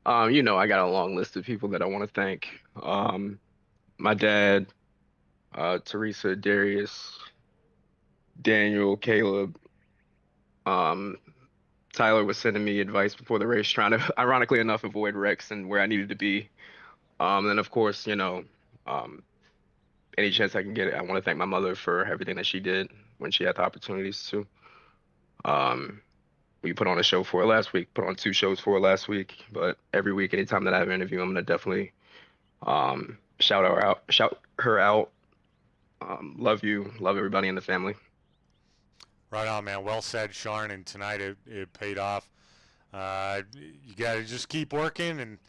I got a long list of people that I want to thank. My dad, Teresa, Darius, Daniel, Caleb. Um, Tyler was sending me advice before the race, trying to, ironically enough, avoid wrecks and where I needed to be. And of course, any chance I can get it, I want to thank my mother for everything that she did when she had the opportunities to. Um, we put on a show for her last week, put on 2 shows for her last week, but every week, anytime that I have an interview, I'm gonna definitely shout her out. Love you, love everybody in the family. Right on, man. Well said, Sean. And tonight it paid off. You got to just keep working, and it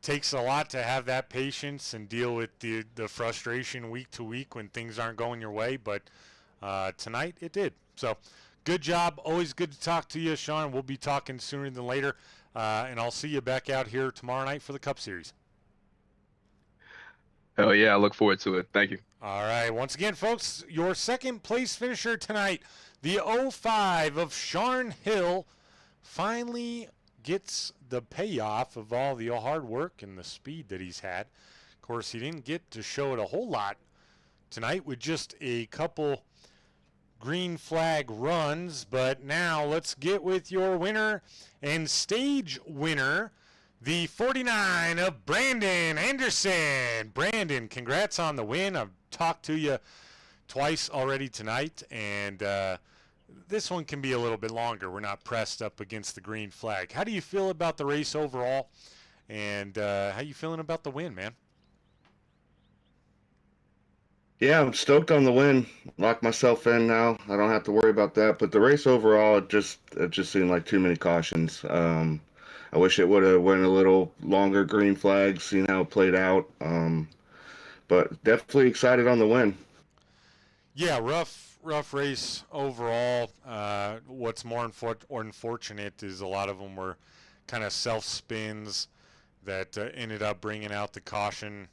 takes a lot to have that patience and deal with the frustration week to week when things aren't going your way. But tonight it did. So good job. Always good to talk to you, Sean. We'll be talking sooner than later. And I'll see you back out here tomorrow night for the Cup Series. Oh yeah, I look forward to it. Thank you. All right. Once again, folks, your second place finisher tonight, the 05 of Sean Hill, finally gets the payoff of all the hard work and the speed that he's had. Of course, he didn't get to show it a whole lot tonight with just a couple green flag runs. But now let's get with your winner and stage winner, the 49 of Brandon Anderson. Brandon, congrats on the win. I've talked to you twice already tonight, and this one can be a little bit longer. We're not pressed up against the green flag. How do you feel about the race overall, and how you feeling about the win, man? Yeah, I'm stoked on the win. Locked myself in now. I don't have to worry about that. But the race overall, it just seemed like too many cautions. I wish it would have went a little longer green flag, seen how it played out. But definitely excited on the win. Yeah, rough race overall. What's more unfortunate is a lot of them were kind of self-spins that ended up bringing out the caution.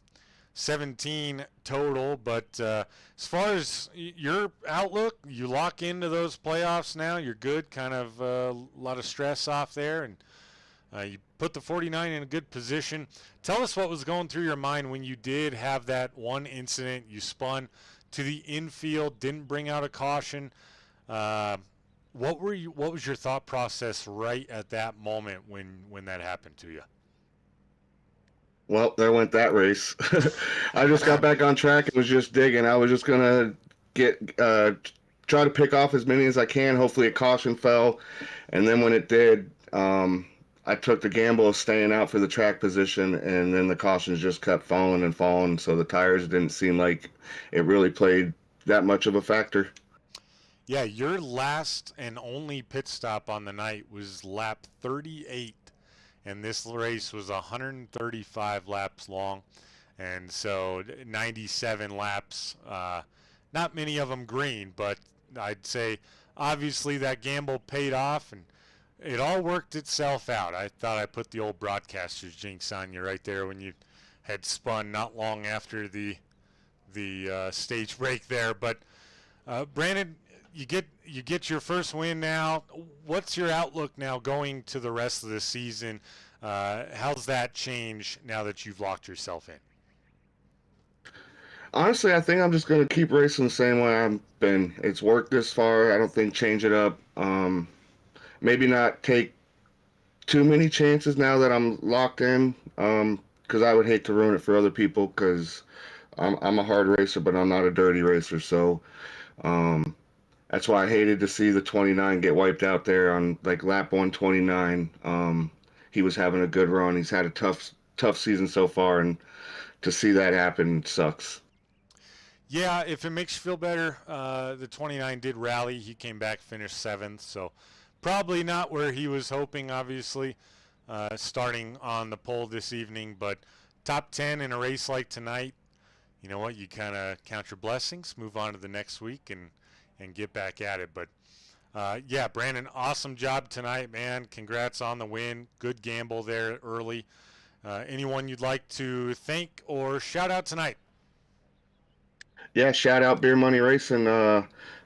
17 total, but as far as your outlook, you lock into those playoffs now. You're good, kind of a lot of stress off there, and you put the 49 in a good position. Tell us what was going through your mind when you did have that one incident. You spun to the infield, didn't bring out a caution. What was your thought process right at that moment when that happened to you? Well, there went that race. I just got back on track and was just digging. I was just gonna try to pick off as many as I can. Hopefully, a caution fell, and then when it did, I took the gamble of staying out for the track position, and then the cautions just kept falling and falling. So the tires didn't seem like it really played that much of a factor. Yeah, your last and only pit stop on the night was lap 38. And this race was 135 laps long, and so 97 laps. Not many of them green, but I'd say obviously that gamble paid off, and it all worked itself out. I thought I put the old broadcaster's jinx on you right there when you had spun not long after the stage break there. But Brandon, you get your first win now. What's your outlook now going to the rest of the season? How's that change now that you've locked yourself in? Honestly, I think I'm just going to keep racing the same way I've been. It's worked this far. I don't think change it up. Maybe not take too many chances now that I'm locked in, because I would hate to ruin it for other people, because I'm a hard racer, but I'm not a dirty racer. So that's why I hated to see the 29 get wiped out there on like lap 129. He was having a good run. He's had a tough season so far, and to see that happen sucks. Yeah, if it makes you feel better, the 29 did rally. He came back, finished 7th, so probably not where he was hoping, obviously, starting on the pole this evening. But top 10 in a race like tonight, you know what? You kind of count your blessings, move on to the next week, and get back at it. But, yeah, Brandon, awesome job tonight, man. Congrats on the win. Good gamble there early. Anyone you'd like to thank or shout out tonight? Yeah, shout out Beer Money Racing,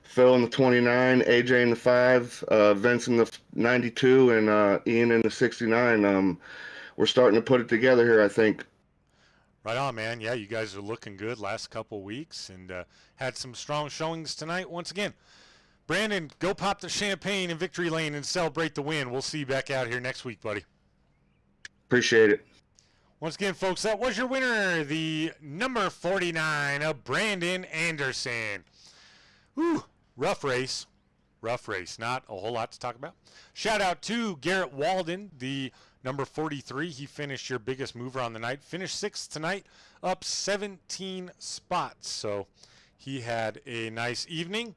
Phil in the 29, AJ in the 5, Vince in the 92, and Ian in the 69. We're starting to put it together here, I think. Right on, man. Yeah, you guys are looking good last couple weeks and had some strong showings tonight. Once again, Brandon, go pop the champagne in Victory Lane and celebrate the win. We'll see you back out here next week, buddy. Appreciate it. Once again, folks, that was your winner, the number 49 of Brandon Anderson. Whew, rough race. Rough race. Not a whole lot to talk about. Shout out to Garrett Walden, the number 43. He finished your biggest mover on the night. Finished 6th tonight, up 17 spots. So he had a nice evening.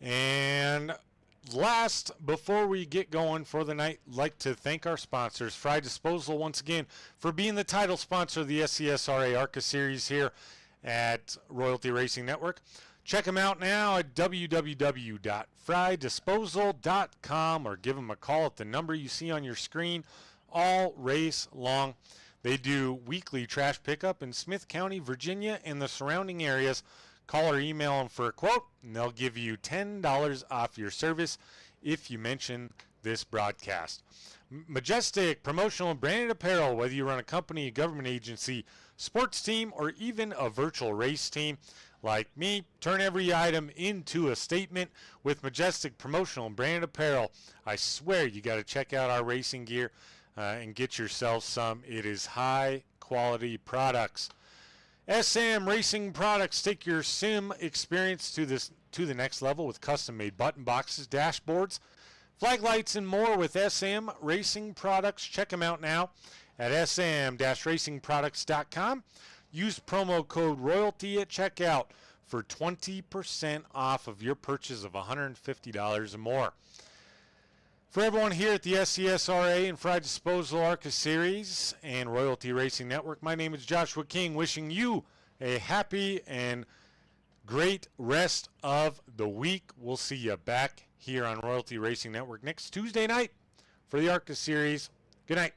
And last, before we get going for the night, I'd like to thank our sponsors, Frye Disposal, once again, for being the title sponsor of the SCSRA ARCA series here at Royalty Racing Network. Check them out now at www.frydisposal.com or give them a call at the number you see on your screen all race long. They do weekly trash pickup in Smith County, Virginia, and the surrounding areas. Call or email them for a quote, and they'll give you $10 off your service if you mention this broadcast. Majestic promotional and branded apparel, whether you run a company, a government agency, sports team, or even a virtual race team like me, turn every item into a statement with Majestic promotional and branded apparel. I swear you got to check out our racing gear and get yourself some. It is high quality products. SM Racing Products, take your sim experience to the next level with custom-made button boxes, dashboards, flag lights, and more with SM Racing Products. Check them out now at sm-racingproducts.com. Use promo code ROYALTY at checkout for 20% off of your purchase of $150 or more. For everyone here at the SCSRA and Frye Disposal ARCA Series and Royalty Racing Network, my name is Joshua King, wishing you a happy and great rest of the week. We'll see you back here on Royalty Racing Network next Tuesday night for the ARCA Series. Good night.